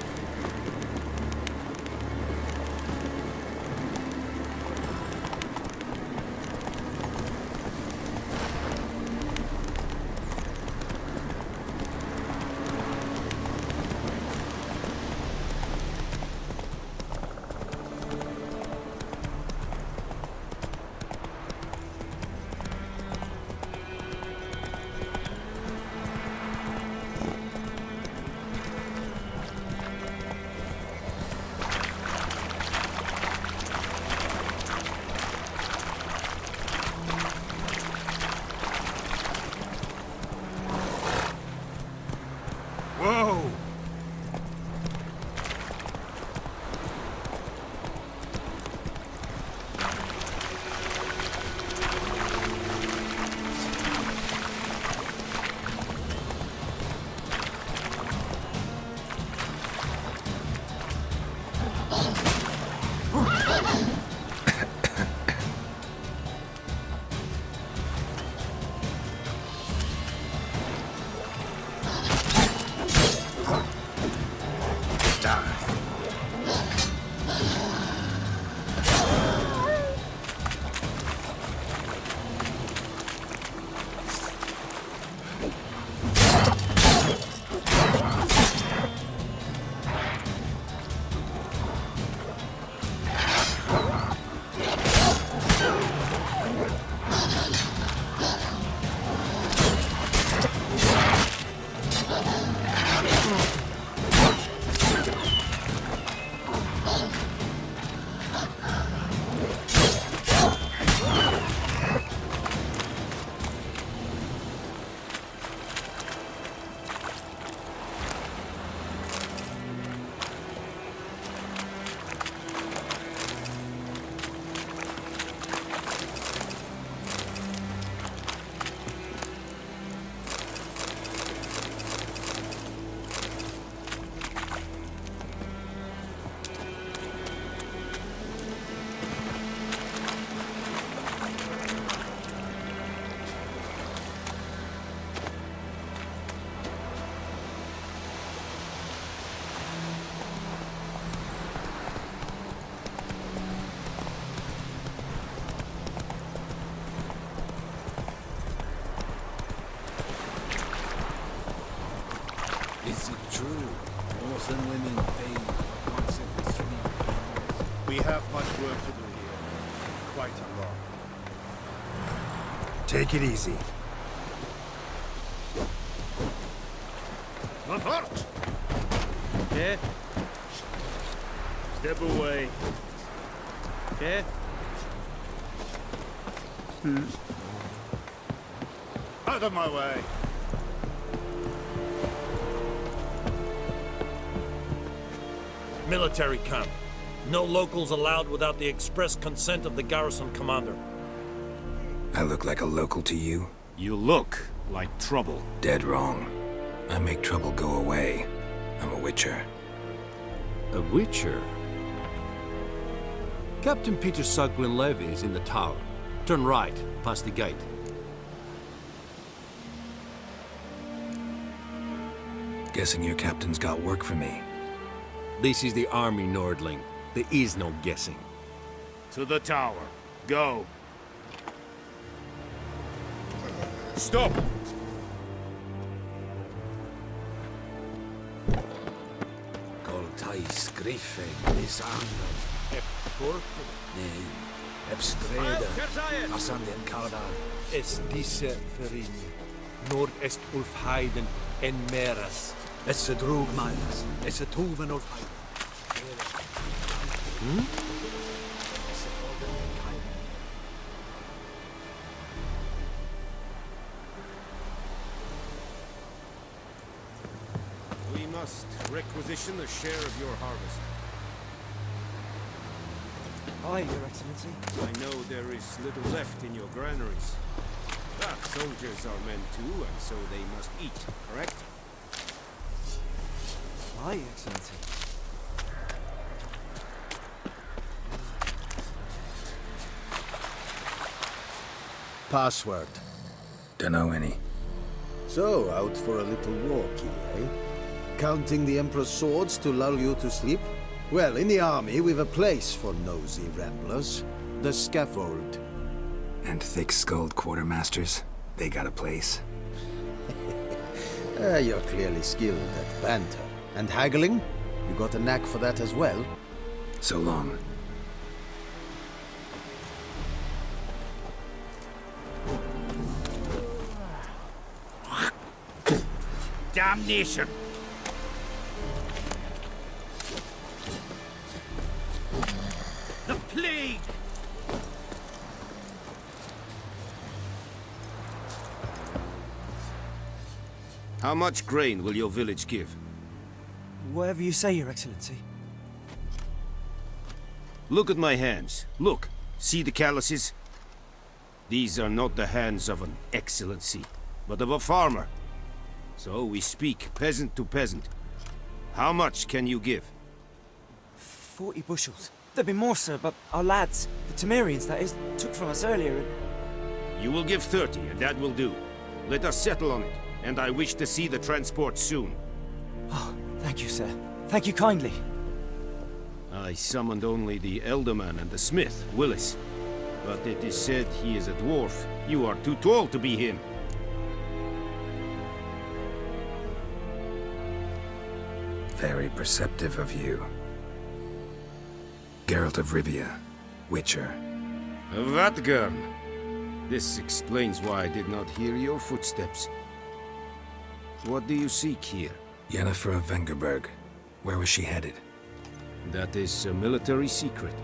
true. Northern women pay once every 3 years. We have much work to do here. Quite a lot. Take it easy. Okay? Step away. Okay? Out of my way. Military camp. No locals allowed without the express consent of the garrison commander. I look like a local to you? You look like trouble. Dead wrong. I make trouble go away. I'm a witcher. A witcher? Captain Peter Sugwin Levy is in the tower. Turn right, past the gate. Guessing your captain's got work for me. This is the army, Nordling. There is no guessing. To the tower. Go. Stop! Coltais Griffin is Anna. Ep Corpo? Nee. Ep Streda. Asan den Kaudan. Es diese Verine. Nord est Ulf Heiden en Meras. Es drog Miles. Es Toven of Heiden. We must requisition a share of your harvest. Aye, Your Excellency. I know there is little left in your granaries. But soldiers are men too, and so they must eat, correct? Aye, Your Excellency. Password. Dunno any. So, out for a little walk, eh? Counting the Emperor's swords to lull you to sleep? Well, in the army, we've a place for nosy ramblers. The scaffold. And thick-skulled quartermasters? They got a place. You're clearly skilled at banter. And haggling? You got a knack for that as well? So long. Damnation! The plague! How much grain will your village give? Whatever you say, Your Excellency. Look at my hands. Look. See the calluses? These are not the hands of an excellency, but of a farmer. So we speak peasant to peasant. How much can you give? 40 bushels. There'd be more, sir, but our lads, the Temerians, that is, took from us earlier and... You will give 30, and that will do. Let us settle on it, and I wish to see the transport soon. Oh, thank you, sir. Thank you kindly. I summoned only the Elderman and the smith, Willis. But it is said he is a dwarf. You are too tall to be him. Very perceptive of you. Geralt of Rivia, Witcher. Vatgern! This explains why I did not hear your footsteps. What do you seek here? Yennefer of Vengerberg. Where was she headed? That is a military secret.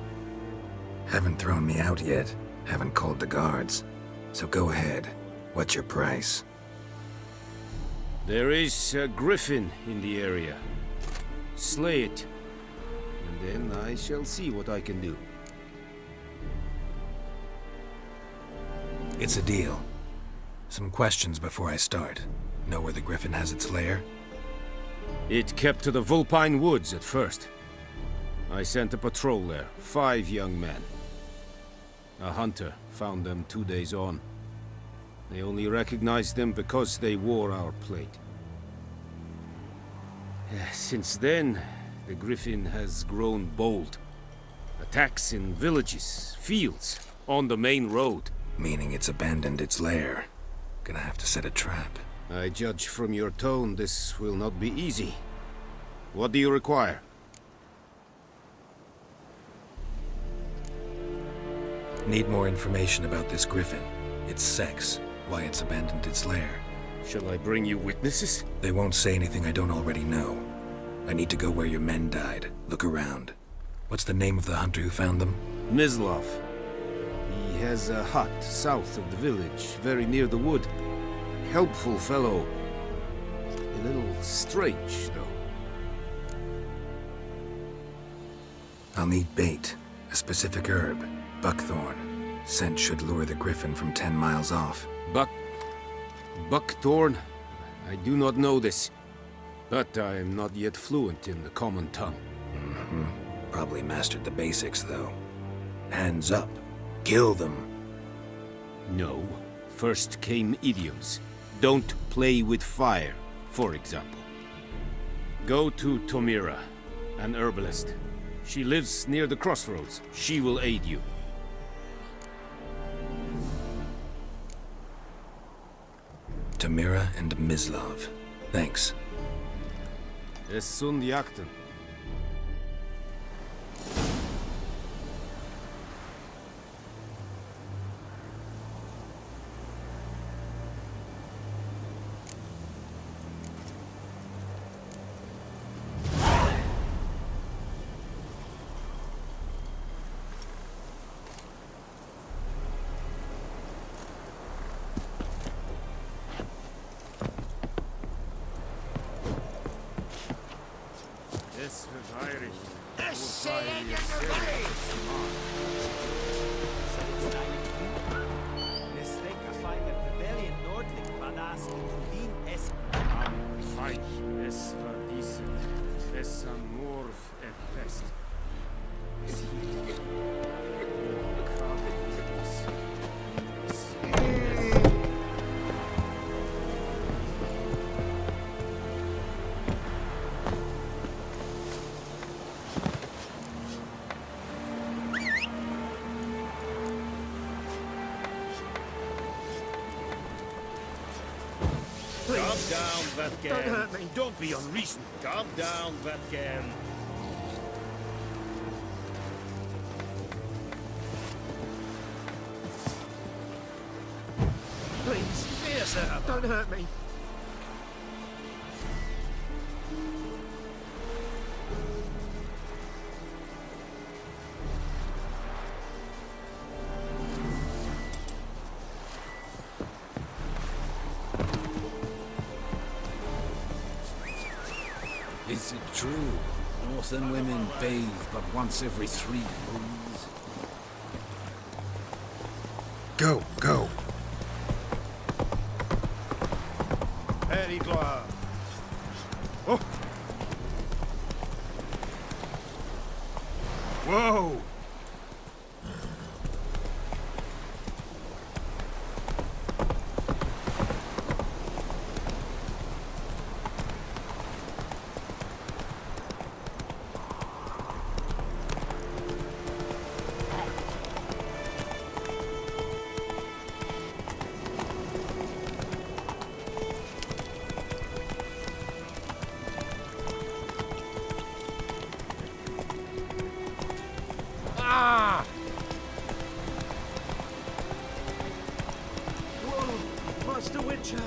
Haven't thrown me out yet. Haven't called the guards. So go ahead. What's your price? There is a griffin in the area. Slay it. And then I shall see what I can do. It's a deal. Some questions before I start. Know where the griffin has its lair? It kept to the Vulpine Woods at first. I sent a patrol there, 5 young men. A hunter found them 2 days on. They only recognized them because they wore our plate. Since then, the griffin has grown bold. Attacks in villages, fields, on the main road. Meaning it's abandoned its lair. Gonna have to set a trap. I judge from your tone this will not be easy. What do you require? Need more information about this griffin. Its sex, why it's abandoned its lair. Shall I bring you witnesses? They won't say anything I don't already know. I need to go where your men died. Look around. What's the name of the hunter who found them? Mislov. He has a hut south of the village, very near the wood. Helpful fellow. A little strange, though. I'll need bait. A specific herb. Buckthorn. Scent should lure the griffin from 10 miles off. Buckthorn? I do not know this. But I am not yet fluent in the common tongue. Mm-hmm. Probably mastered the basics, though. Hands up. Kill them. No. First came idioms. Don't play with fire, for example. Go to Tomira, an herbalist. She lives near the crossroads. She will aid you. Tomira and Mislov. Thanks. Es sunt jakten. Es wird Irish. Es verdieset. Es amor et pest. Calm down, Vatgan. Don't hurt me. Don't be unreasonable. Calm down, Vatgan. Please. Yes, sir. Don't hurt me. Is it true? Northern women bathe but once every 3 moons? Go, go. Very glad. Oh. Whoa! Ah! Whoa! Master Witcher!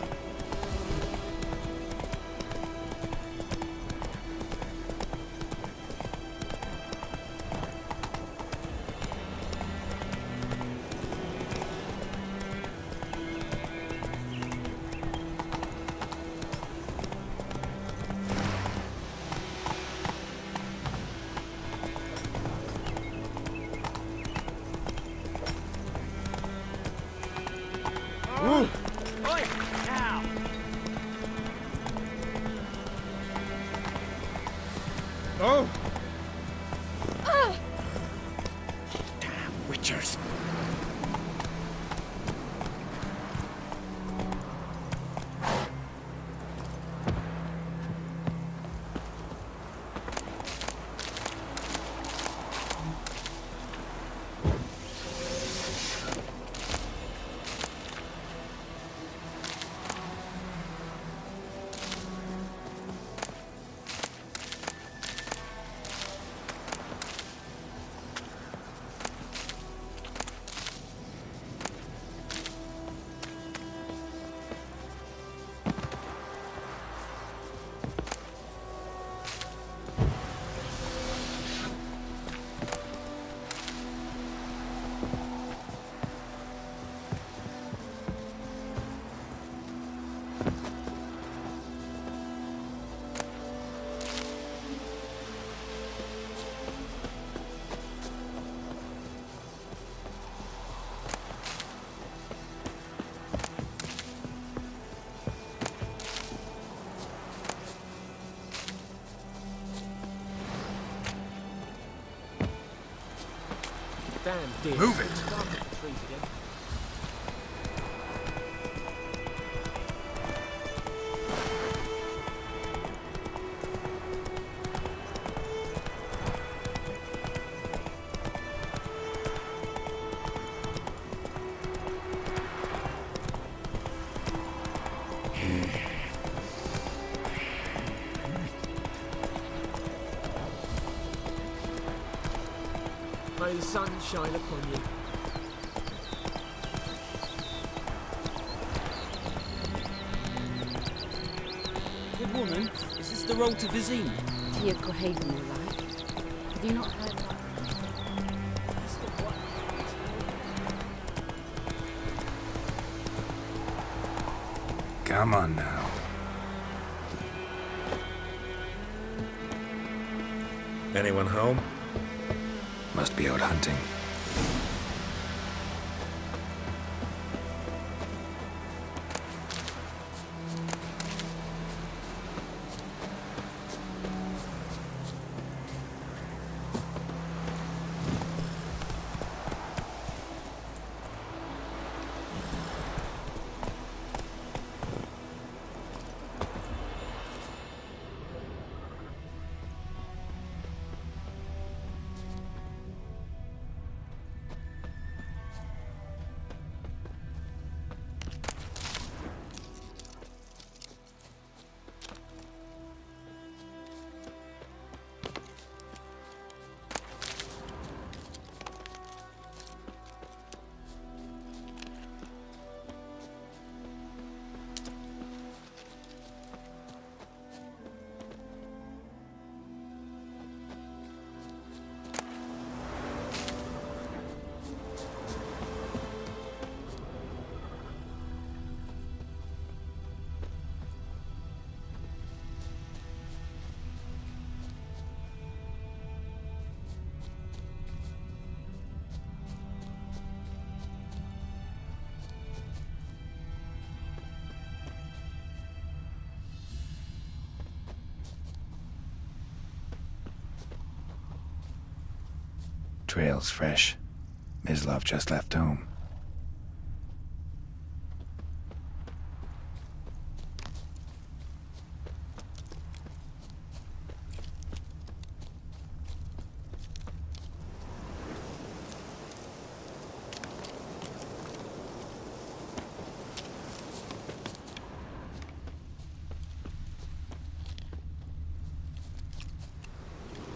Oi! Now! damn deer. Move it! Treated him. May the sun shine upon you. Good woman, is this the road to Vizine? To your Cohaven, all right. Have you not heard about Come on now. Anyone home? Must be out hunting. Trail's fresh. Mislov just left home.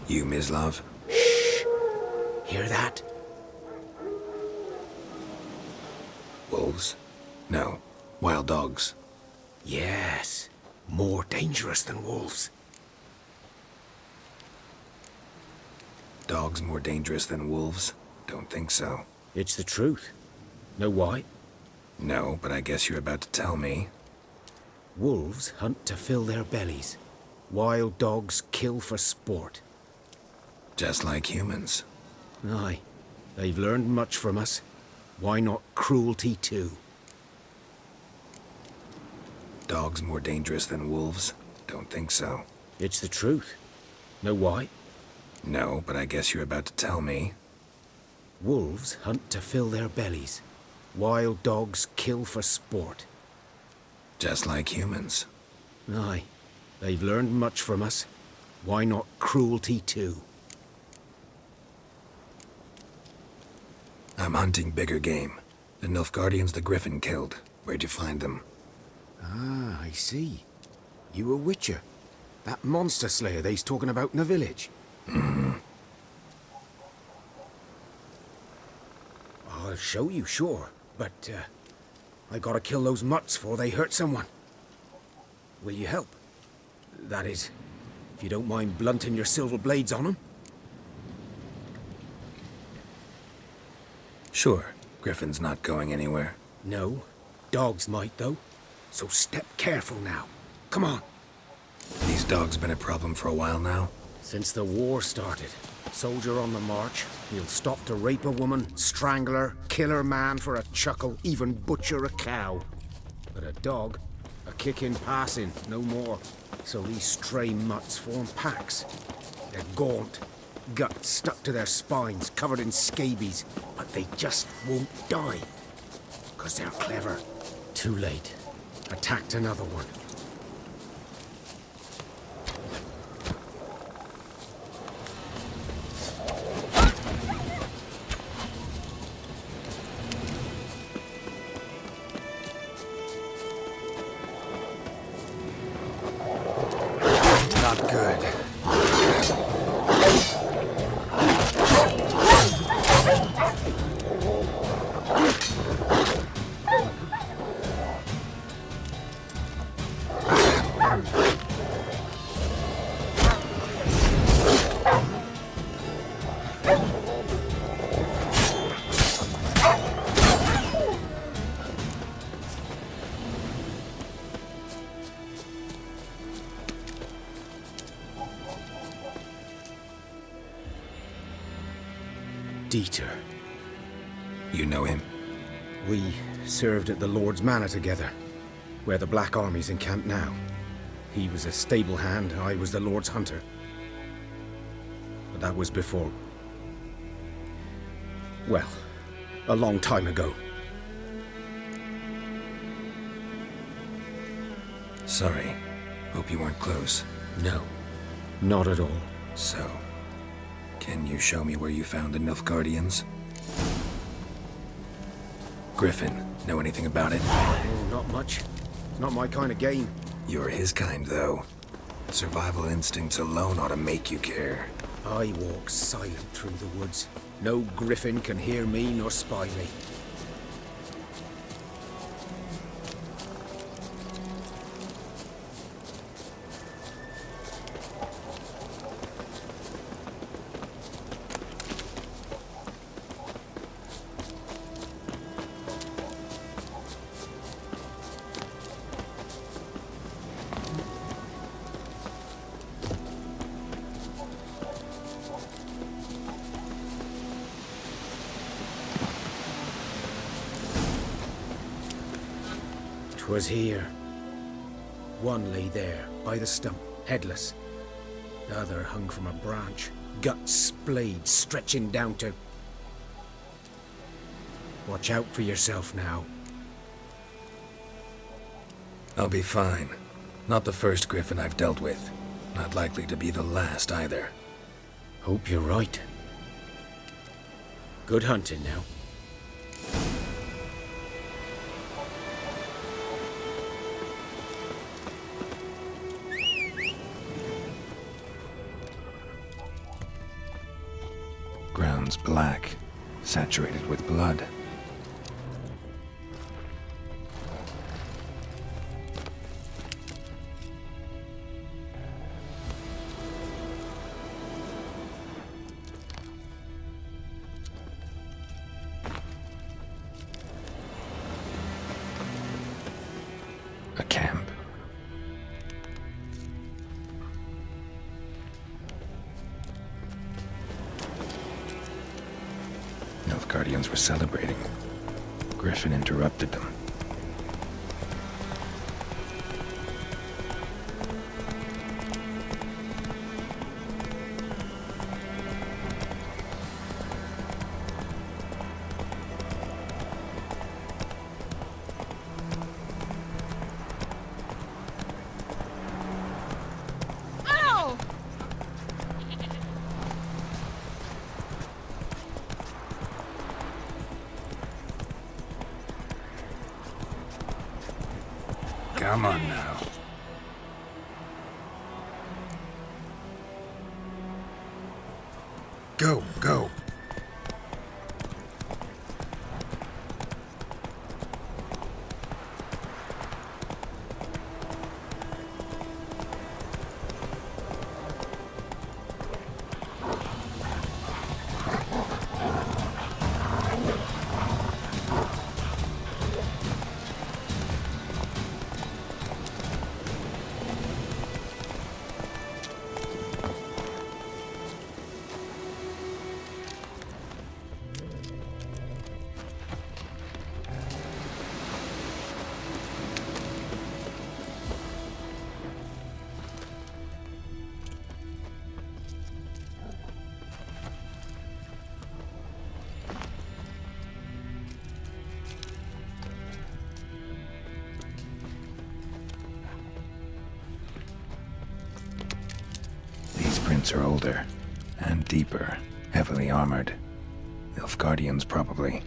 You, Mislov? Hear that? Wolves? No. Wild dogs. Yes. More dangerous than wolves. Dogs more dangerous than wolves? Don't think so. It's the truth. Know why? No, but I guess you're about to tell me. Wolves hunt to fill their bellies. Wild dogs kill for sport. Just like humans. Aye. They've learned much from us. Why not cruelty too? Dogs more dangerous than wolves? Don't think so. It's the truth. Know why? No, but I guess you're about to tell me. Wolves hunt to fill their bellies. Wild dogs kill for sport. Just like humans. Aye. They've learned much from us. Why not cruelty too? I'm hunting bigger game. The Nilfgaardians the Griffin killed. Where'd you find them? Ah, I see. You a witcher. That monster slayer they's talking about in the village. Mm-hmm. I'll show you, sure. But, I gotta kill those mutts before they hurt someone. Will you help? That is, if you don't mind blunting your silver blades on them. Sure. Griffin's not going anywhere. No. Dogs might, though. So step careful now. Come on. These dogs been a problem for a while now? Since the war started. Soldier on the march. He'll stop to rape a woman, strangle her, kill her man for a chuckle, even butcher a cow. But a dog, a kick in passing, no more. So these stray mutts form packs. They're gaunt, Guts stuck to their spines, covered in scabies, but they just won't die. 'Cause they're clever. Too late. Attacked another one. Not good. Dieter. You know him? We served at the Lord's Manor together, where the Black Army's encamped now. He was a stable hand, I was the Lord's hunter. But that was before... well, a long time ago. Sorry. Hope you weren't close. No, not at all. So, can you show me where you found the Nilfgaardians? Griffin, know anything about it? Oh, not much. It's not my kind of game. You're his kind, though. Survival instincts alone ought to make you care. I walk silent through the woods. No griffin can hear me nor spy me. Was here. One lay there, by the stump, headless. The other hung from a branch, guts splayed, stretching down to... Watch out for yourself now. I'll be fine. Not the first griffin I've dealt with. Not likely to be the last either. Hope you're right. Good hunting now. Ground's black, saturated with blood. A camp. Nilfgaardians were celebrating. Griffin interrupted them. Come on now. Go, go. Footprints are older and deeper, heavily armored. Nilfgaardians, probably.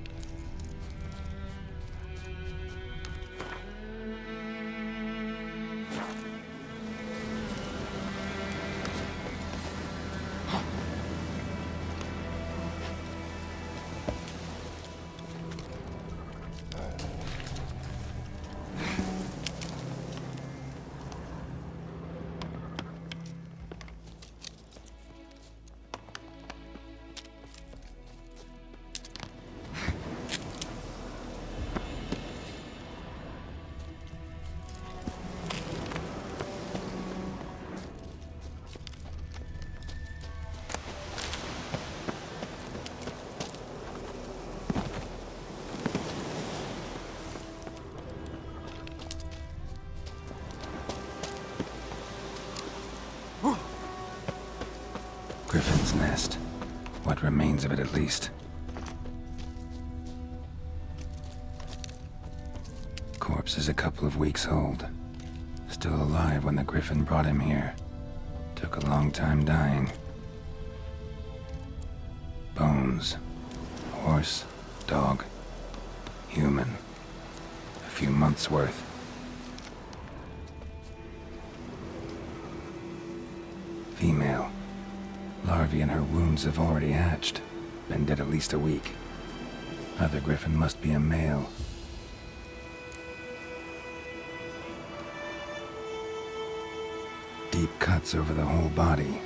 Griffin's nest. What remains of it, at least. Corpse is a couple of weeks old. Still alive when the Griffin brought him here. Took a long time dying. Bones. Horse, dog, human. A few months' worth. Female. Larvae in her wounds have already hatched. Been dead at least a week. Other Griffin must be a male. Deep cuts over the whole body.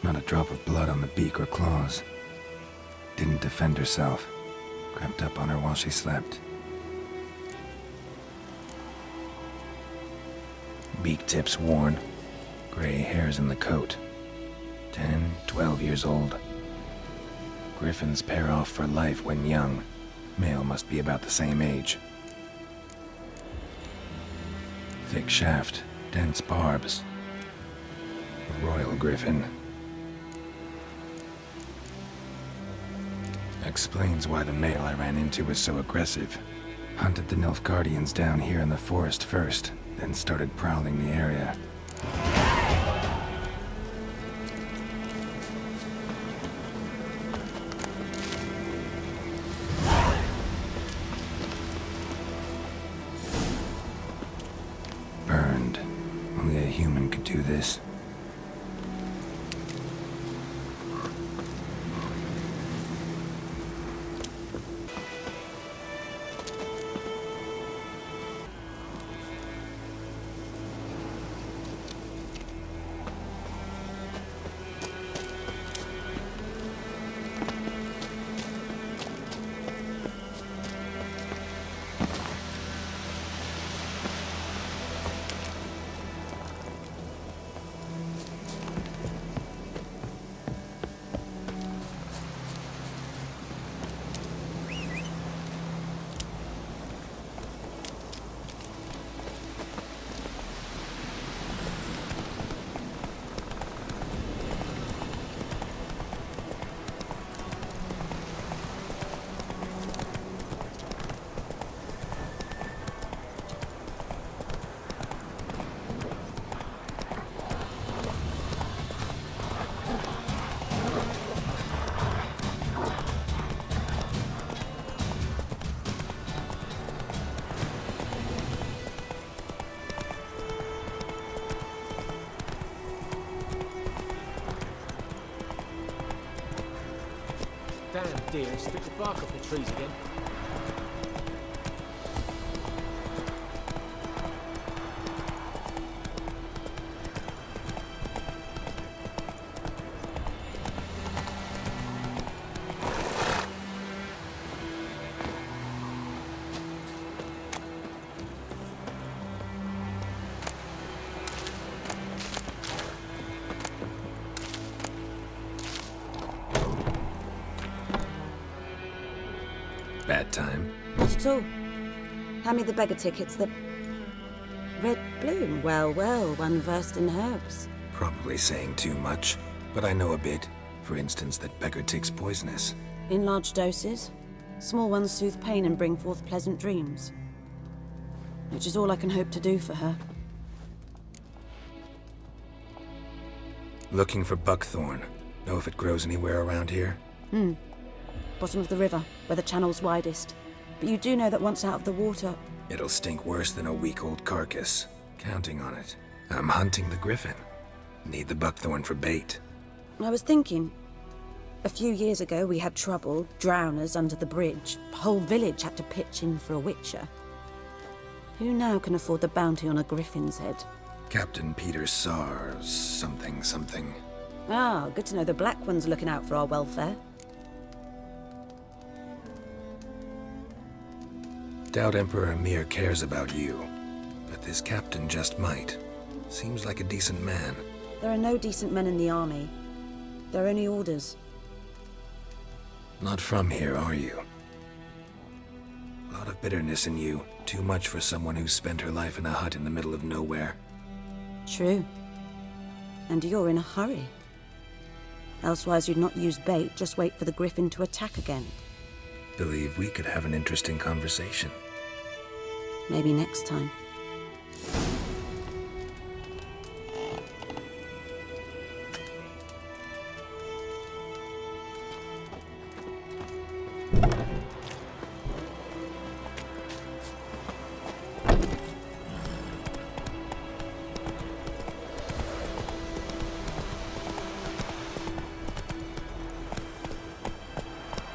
Not a drop of blood on the beak or claws. Didn't defend herself. Crept up on her while she slept. Beak tips worn. Gray hairs in the coat. 10, 12 years old. Griffins pair off for life when young. Male must be about the same age. Thick shaft, dense barbs. A royal griffin. Explains why the male I ran into was so aggressive. Hunted the Nilfgaardians down here in the forest first, then started prowling the area. Burned. Only a human could do this. Damn deer, stick the bark off the trees again. Bad time. Not at all. Hand me the beggar tickets. The red bloom. Well, well, one versed in herbs. Probably saying too much, but I know a bit. For instance, that beggar tick's poisonous. In large doses. Small ones soothe pain and bring forth pleasant dreams. Which is all I can hope to do for her. Looking for buckthorn. Know if it grows anywhere around here? Bottom of the river, where the channel's widest. But you do know that once out of the water... It'll stink worse than a week-old carcass. Counting on it. I'm hunting the griffin. Need the buckthorn for bait. I was thinking... A few years ago, we had trouble, drowners under the bridge. The whole village had to pitch in for a witcher. Who now can afford the bounty on a griffin's head? Captain Peter Sars, something. Ah, good to know the Black One's looking out for our welfare. Doubt Emperor Emir cares about you, but this captain just might. Seems like a decent man. There are no decent men in the army. There are only orders. Not from here, are you? A lot of bitterness in you. Too much for someone who spent her life in a hut in the middle of nowhere. True. And you're in a hurry. Elsewise you'd not use bait, just wait for the griffin to attack again. Believe we could have an interesting conversation. Maybe next time.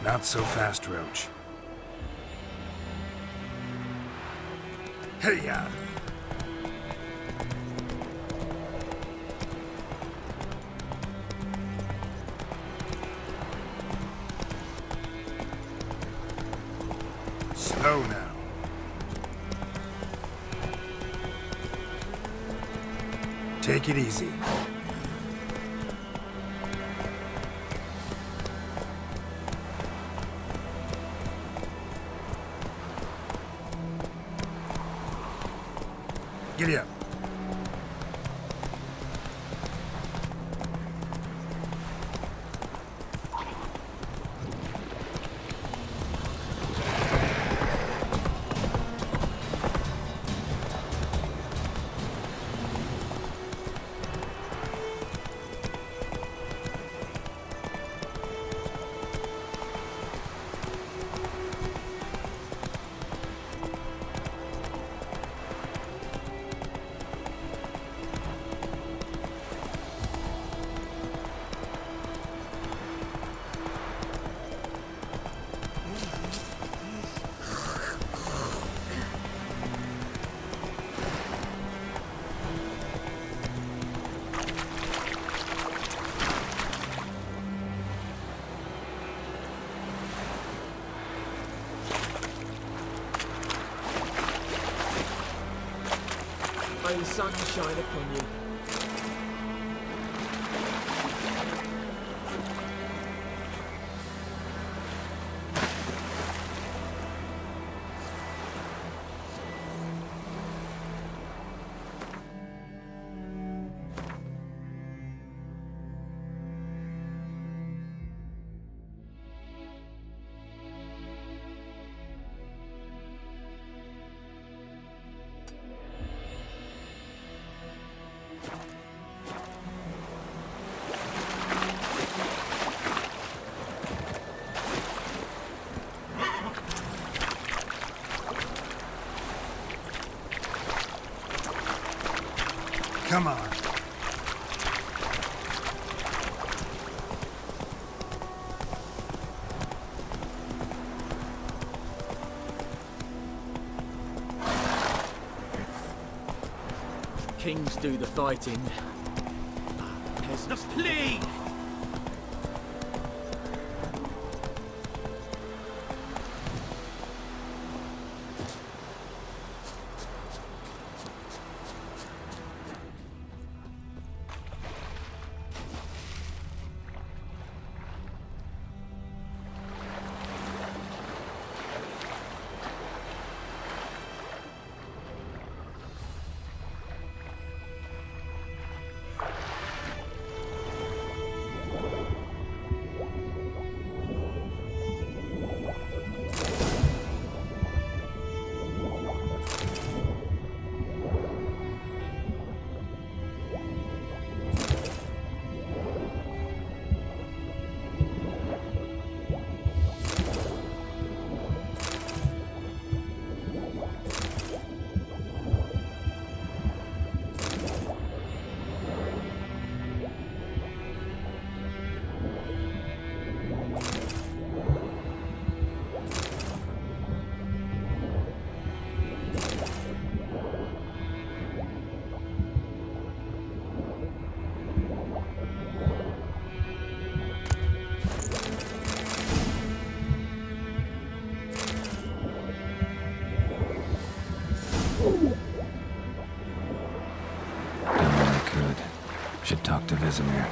Not so fast, Roach. Hey-ya! Slow now. Take it easy. Giddy up. May the sun shine upon you. Come on. Kings do the fighting. Peasants. The plague! Vesemir.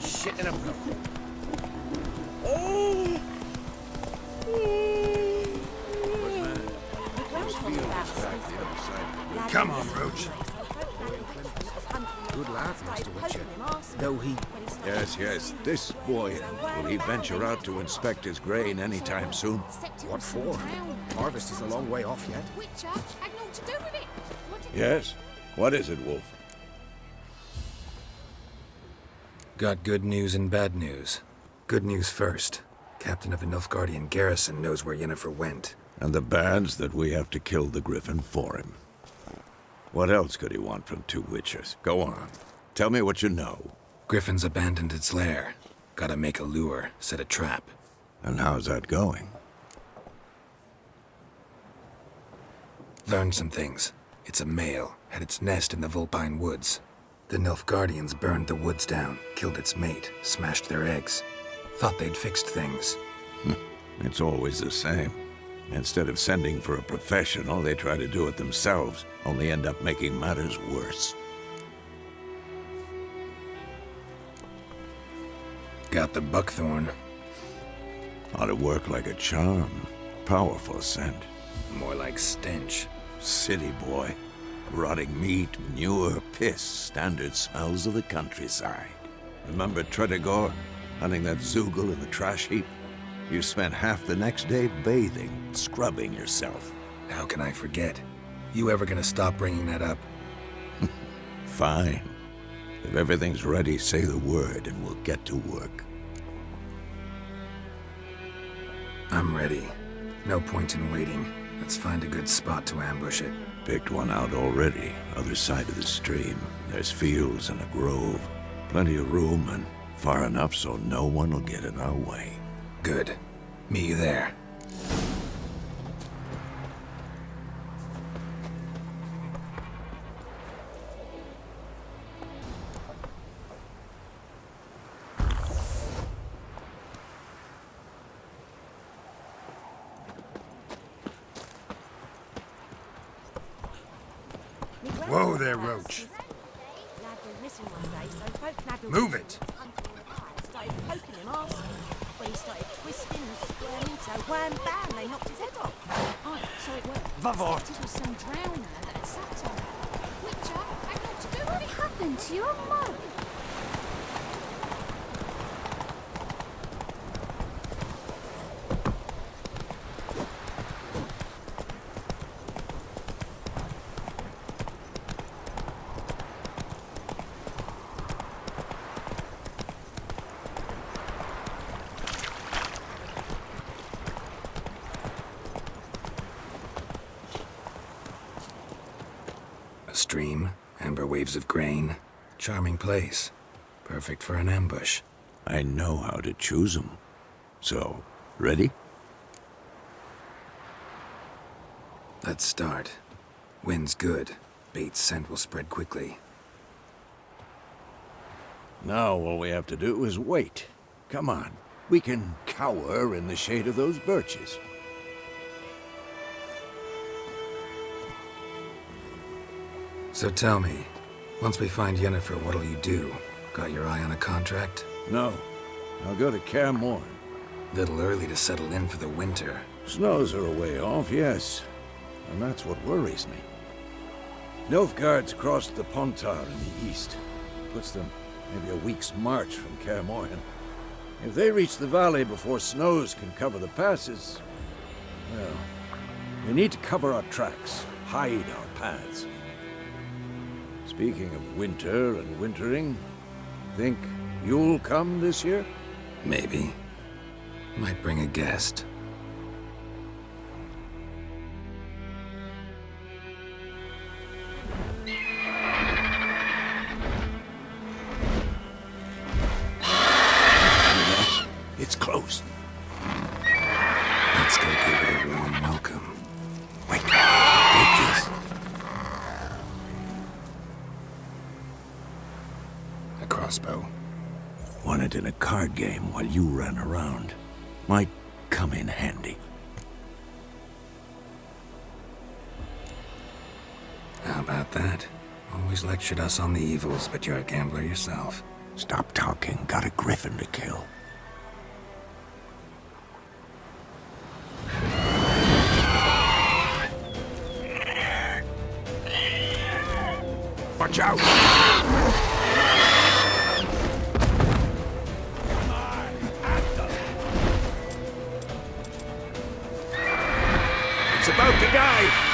Shit in a... Come on, Roach. Good lad, Master Witcher. Though he... Yes. This boy, will he venture out to inspect his grain anytime soon? What for? Harvest is a long way off yet. Yes? What is it, Wolf? Got good news and bad news. Good news first. Captain of a Nilfgaardian garrison knows where Yennefer went. And the bad's that we have to kill the Griffin for him. What else could he want from two witchers? Go on. Tell me what you know. Griffin's abandoned its lair. Gotta make a lure, set a trap. And how's that going? Learned some things. It's a male, had its nest in the Vulpine Woods. The Nilfgaardians burned the woods down, killed its mate, smashed their eggs. Thought they'd fixed things. It's always the same. Instead of sending for a professional, they try to do it themselves, only end up making matters worse. Got the buckthorn. Ought to work like a charm. Powerful scent. More like stench. City boy. Rotting meat, manure, piss, standard smells of the countryside. Remember Tredegor? Hunting that Zoogle in the trash heap? You spent half the next day bathing, scrubbing yourself. How can I forget? You ever gonna stop bringing that up? Fine. If everything's ready, say the word and we'll get to work. I'm ready. No point in waiting. Let's find a good spot to ambush it. Picked one out already, other side of the stream. There's fields and a grove. Plenty of room and far enough so no one will get in our way. Good. Meet you there. Whoa there, Roach. Move it. When he started twisting and squirming, so wham bam, they knocked his head off. Oh, so it worked. Vavort. It was some drowner that had sat on it. Witcher, hang on to do what happened to your mug. Stream, amber waves of grain. Charming place. Perfect for an ambush. I know how to choose them. So, ready? Let's start. Wind's good. Bait's scent will spread quickly. Now all we have to do is wait. Come on. We can cower in the shade of those birches. So tell me, once we find Yennefer, what'll you do? Got your eye on a contract? No. I'll go to Kaer Morhen. Little early to settle in for the winter. Snows are a way off, yes. And that's what worries me. Nilfgaard's crossed the Pontar in the east. Puts them maybe a week's march from Kaer Morhen. If they reach the valley before snows can cover the passes, well, we need to cover our tracks, hide our paths. It's Speaking of winter and wintering, think you'll come this year? Maybe. Might bring a guest. It's close. Let's go give it a warm welcome. Wait, take this. A crossbow. Won it in a card game while you ran around. Might come in handy. How about that? Always lectured us on the evils, but you're a gambler yourself. Stop talking. Got a griffin to kill. Watch out! It's about to die!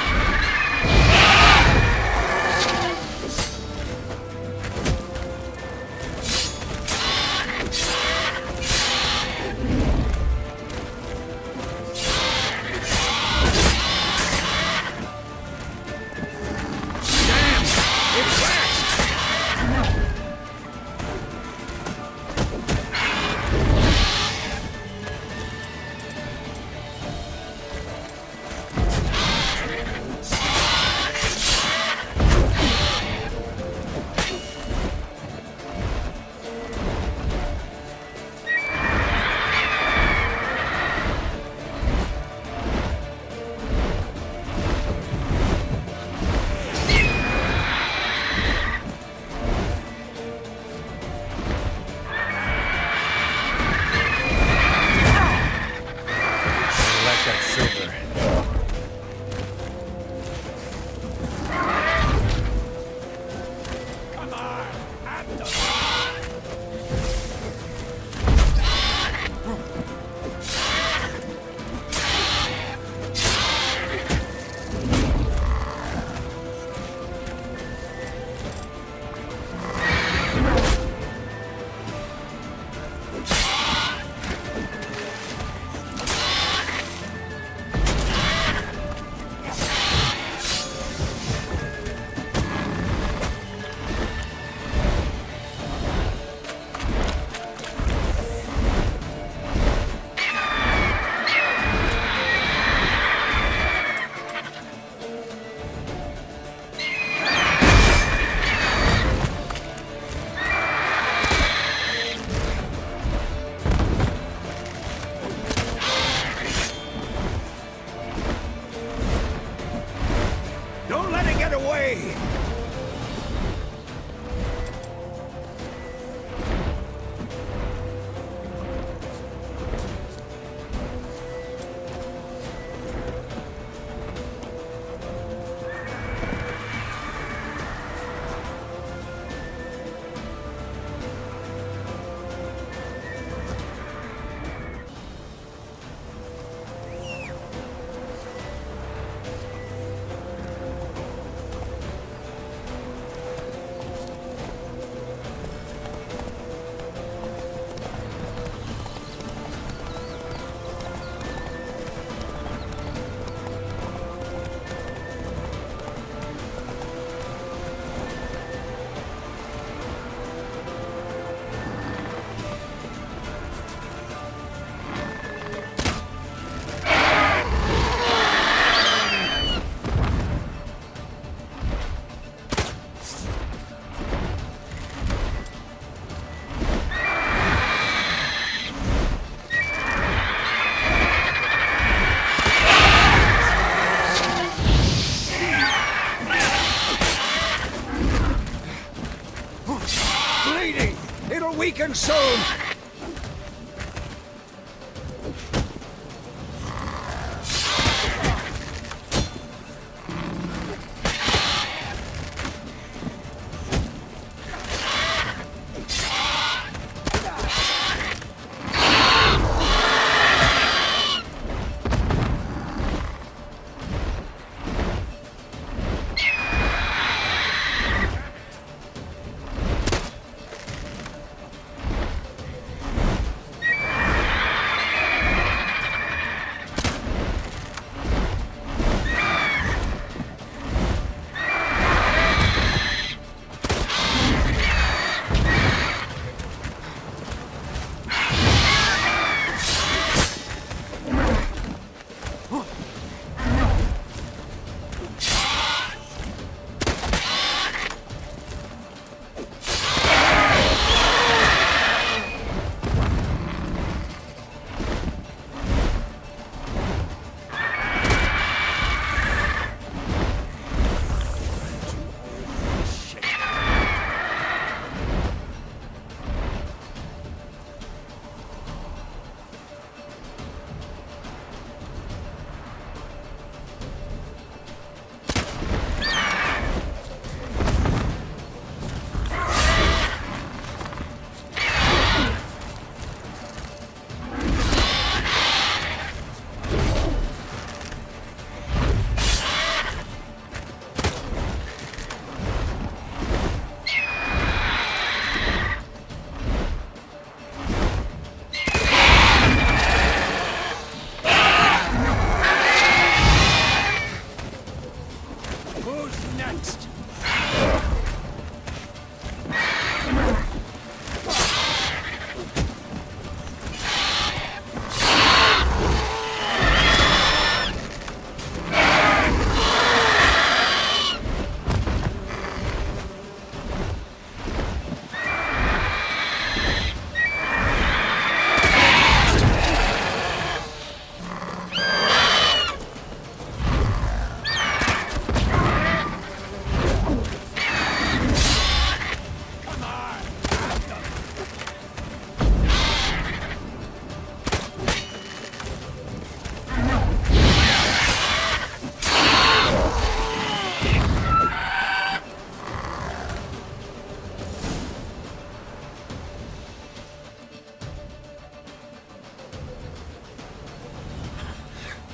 Weaken soon!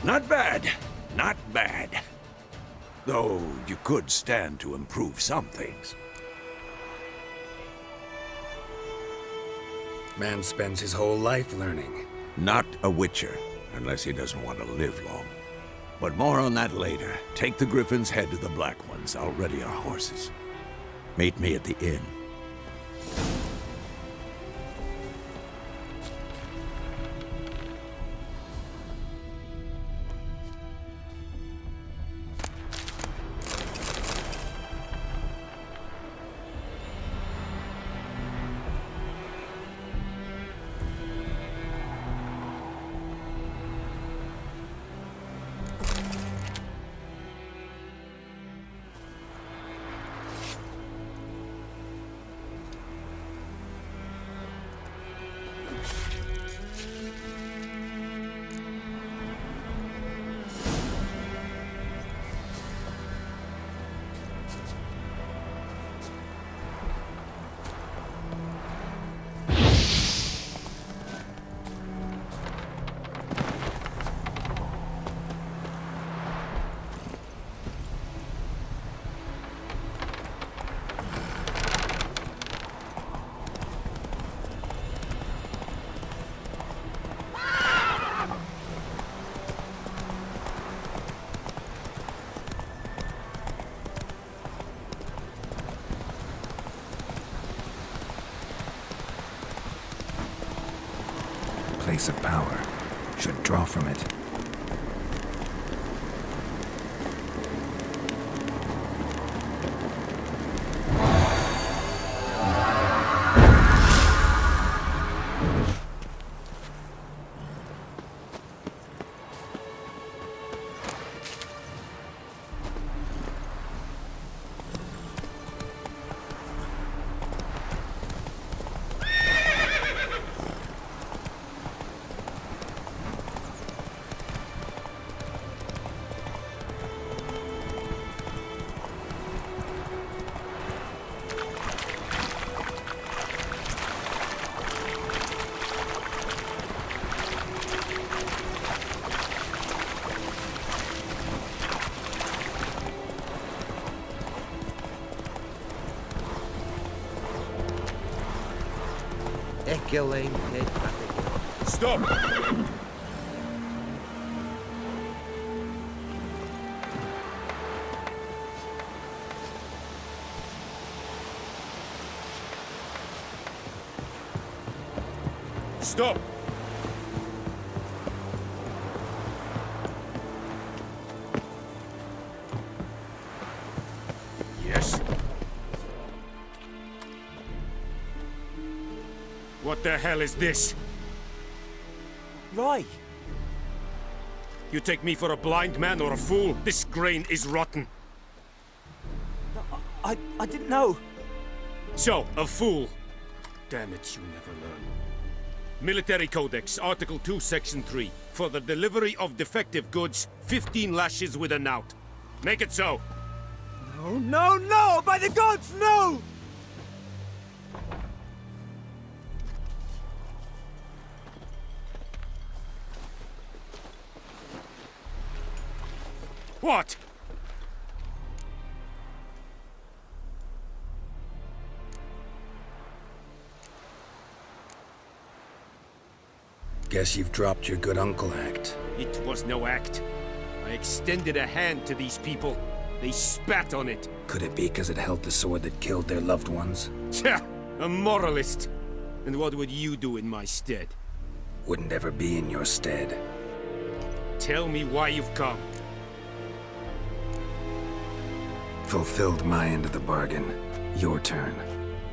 Not bad. Not bad. Though you could stand to improve some things. Man spends his whole life learning. Not a witcher, unless he doesn't want to live long. But more on that later. Take the Griffin's head to the Black Ones. I'll ready our horses. Meet me at the inn. Place of power. Should draw from it. Stop! Stop! Yes? What the hell is this? Right. You take me for a blind man or a fool? This grain is rotten. I didn't know. So, a fool. Damn it, you never learn. Military Codex, Article 2, Section 3. For the delivery of defective goods, 15 lashes with a knout. Make it so. No, no, no! By the gods, no! What? Guess you've dropped your good uncle act. It was no act. I extended a hand to these people. They spat on it. Could it be because it held the sword that killed their loved ones? Tja, a moralist. And what would you do in my stead? Wouldn't ever be in your stead. Tell me why you've come. Fulfilled my end of the bargain. Your turn.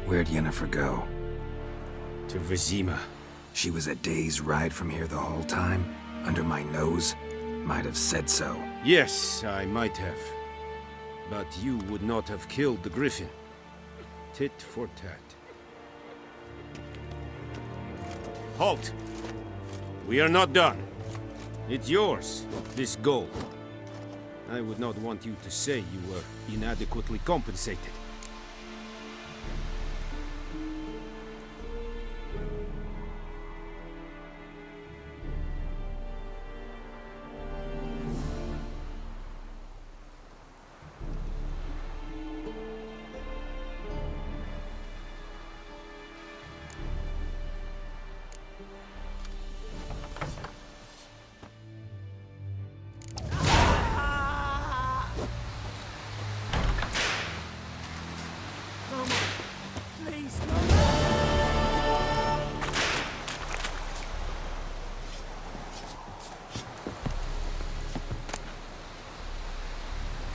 Where'd Yennefer go? To Vizima. She was a day's ride from here the whole time? Under my nose? Might have said so. Yes, I might have. But you would not have killed the Griffin. Tit for tat. Halt! We are not done. It's yours, this gold. I would not want you to say you were inadequately compensated.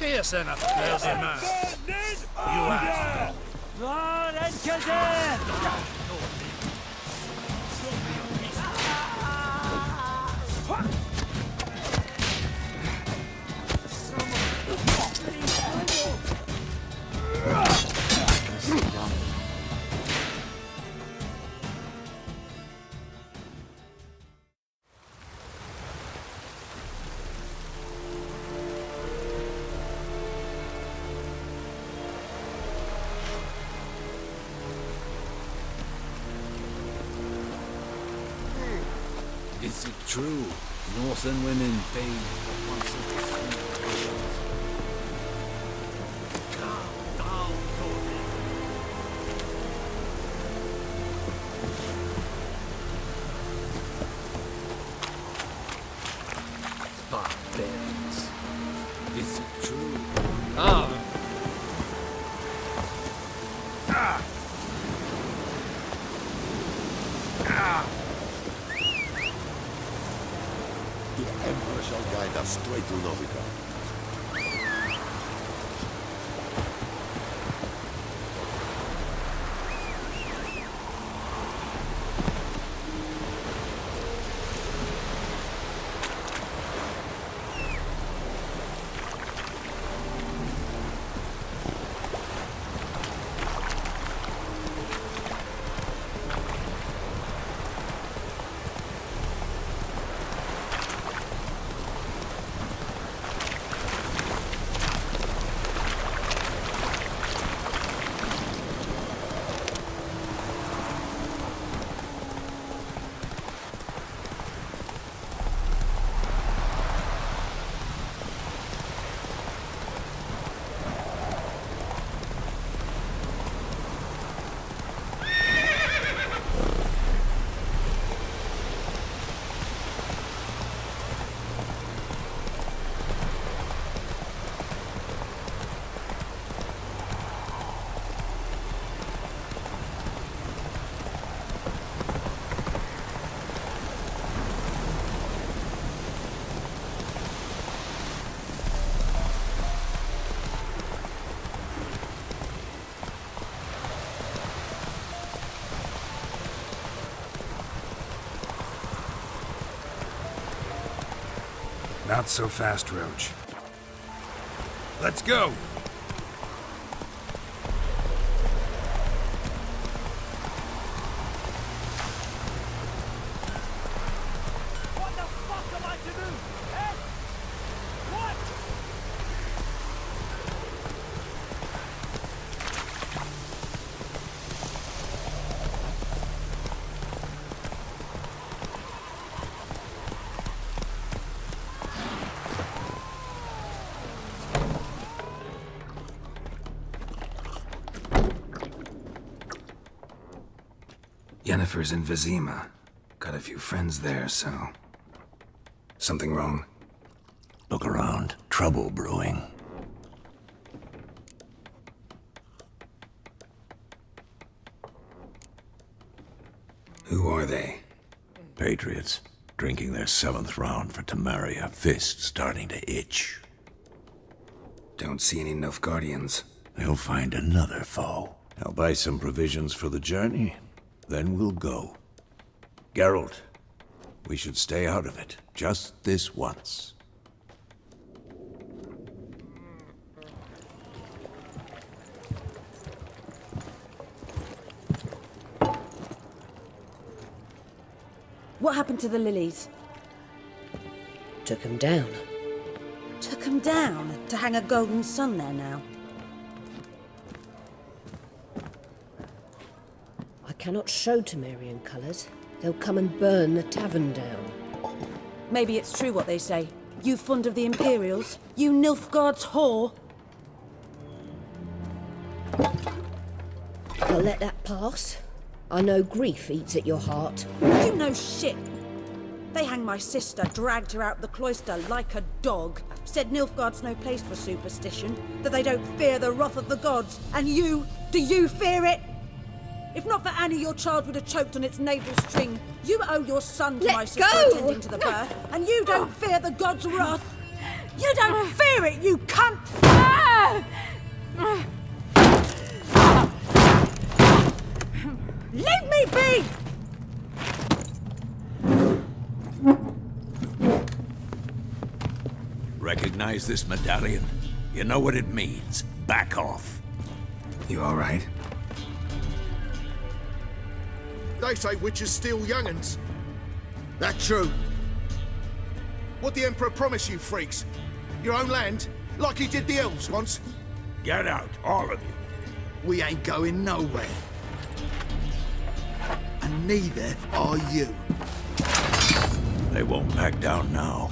Kia sana, Belzima. You asked. Var en köze! Is it true? Northern women bathe once every 3 days. Barbarians. Is it true? Ah! The Emperor shall guide us straight to Novigrad. Not so fast, Roach. Let's go! What the fuck am I to do? Eh? What? Yennefer's in Vizima. Got a few friends there, so... Something wrong? Look around. Trouble brewing. Who are they? Patriots. Drinking their 7th round for Temeria. Fist starting to itch. Don't see any Nilfgaardians. They'll find another foe. I'll buy some provisions for the journey. Then we'll go. Geralt, we should stay out of it. Just this once. What happened to the lilies? Took 'em down. Took 'em down to hang a golden sun there now. I cannot show Temerian colours. They'll come and burn the tavern down. Maybe it's true what they say. You fond of the Imperials? You Nilfgaard's whore? I'll let that pass. I know grief eats at your heart. You know shit. They hanged my sister, dragged her out the cloister like a dog, said Nilfgaard's no place for superstition, that they don't fear the wrath of the gods. And you, do you fear it? If not for Annie, your child would have choked on its navel string. You owe your son to my sister attending to the birth, and you don't fear the gods' wrath. You don't fear it, you cunt! Leave me be! Recognize this medallion? You know what it means. Back off. You all right? They say witches steal young'uns. That true? What the Emperor promised you, freaks? Your own land? Like he did the elves once? Get out, all of you. We ain't going nowhere. And neither are you. They won't back down now.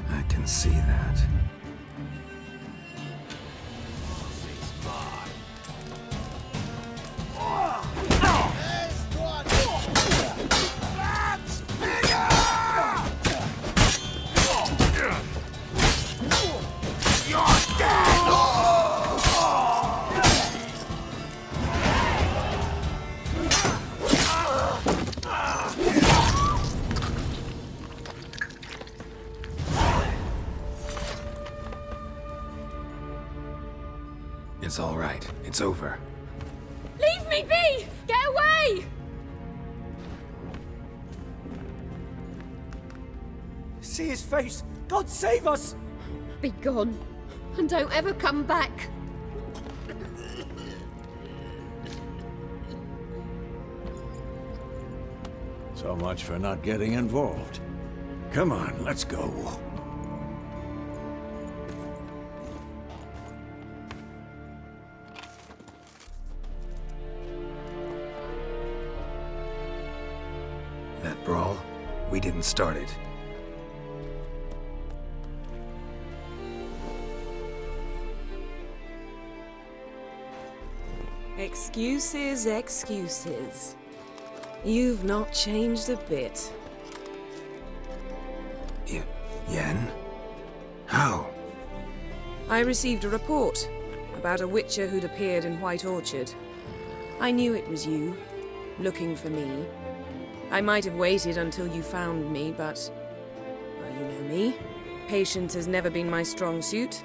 I can see that. It's all right. It's over. Leave me be! Get away! See his face! God save us! Be gone. And don't ever come back. So much for not getting involved. Come on, let's go. That brawl, we didn't start it. Excuses, excuses. You've not changed a bit. Yen? How? I received a report about a witcher who'd appeared in White Orchard. I knew it was you, looking for me. I might have waited until you found me, but... well, you know me. Patience has never been my strong suit.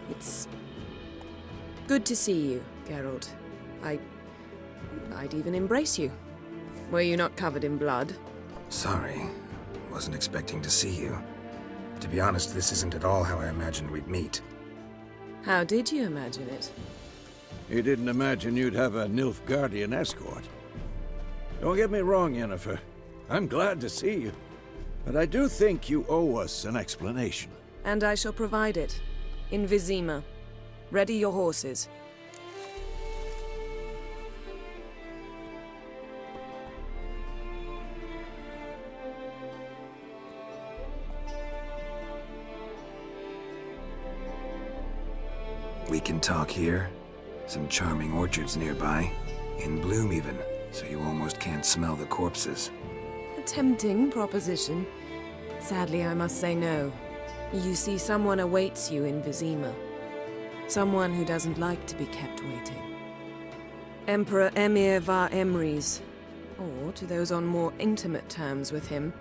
It's... good to see you, Geralt. I'd even embrace you. Were you not covered in blood? Sorry. Wasn't expecting to see you. To be honest, this isn't at all how I imagined we'd meet. How did you imagine it? You didn't imagine you'd have a Nilfgaardian escort. Don't get me wrong, Yennefer. I'm glad to see you. But I do think you owe us an explanation. And I shall provide it. In Vizima. Ready your horses. We can talk here. Some charming orchards nearby. In bloom even, so you almost can't smell the corpses. A tempting proposition. Sadly, I must say no. You see, someone awaits you in Vizima. Someone who doesn't like to be kept waiting. Emperor Emir var Emrys. Or, to those on more intimate terms with him,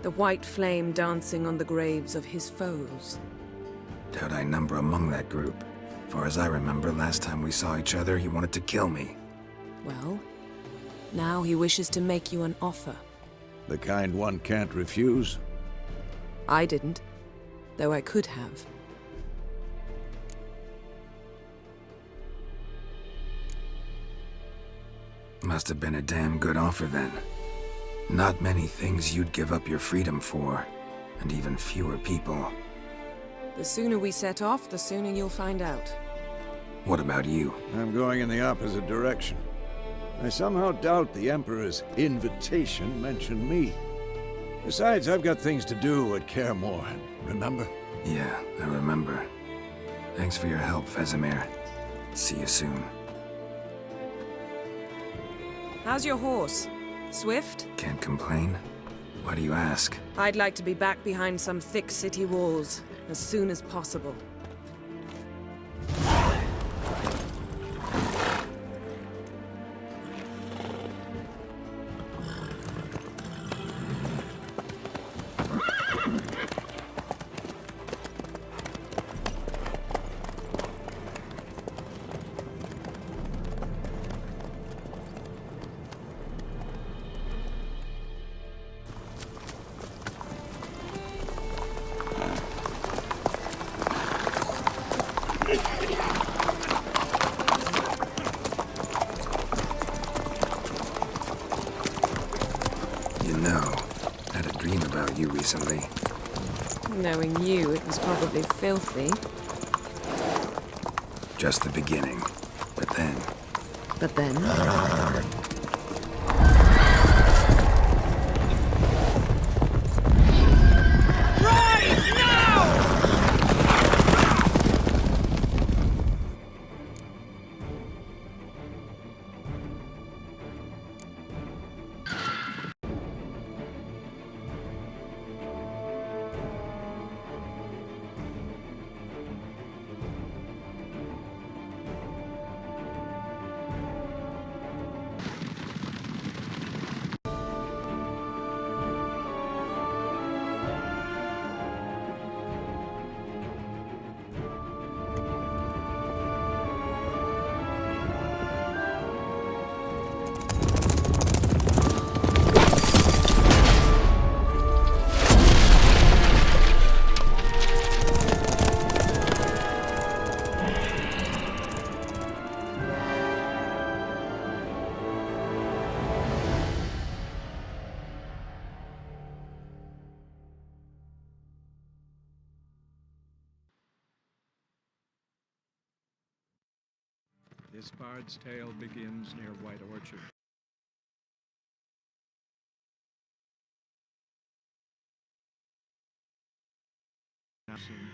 the white flame dancing on the graves of his foes. Doubt I number among that group. Far as I remember, last time we saw each other, he wanted to kill me. Well, now he wishes to make you an offer. The kind one can't refuse? I didn't, though I could have. Must have been a damn good offer then. Not many things you'd give up your freedom for, and even fewer people. The sooner we set off, the sooner you'll find out. What about you? I'm going in the opposite direction. I somehow doubt the Emperor's invitation mentioned me. Besides, I've got things to do at Kaer Morhen, remember? Yeah, I remember. Thanks for your help, Vesemir. See you soon. How's your horse? Swift? Can't complain. Why do you ask? I'd like to be back behind some thick city walls as soon as possible. Had a dream about you recently. Knowing you, it was probably filthy. Just the beginning. But then... But then... This bard's tale begins near White Orchard.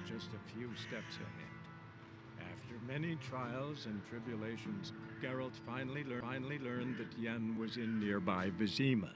Just a few steps ahead. After many trials and tribulations, Geralt finally learned that Yen was in nearby Vizima.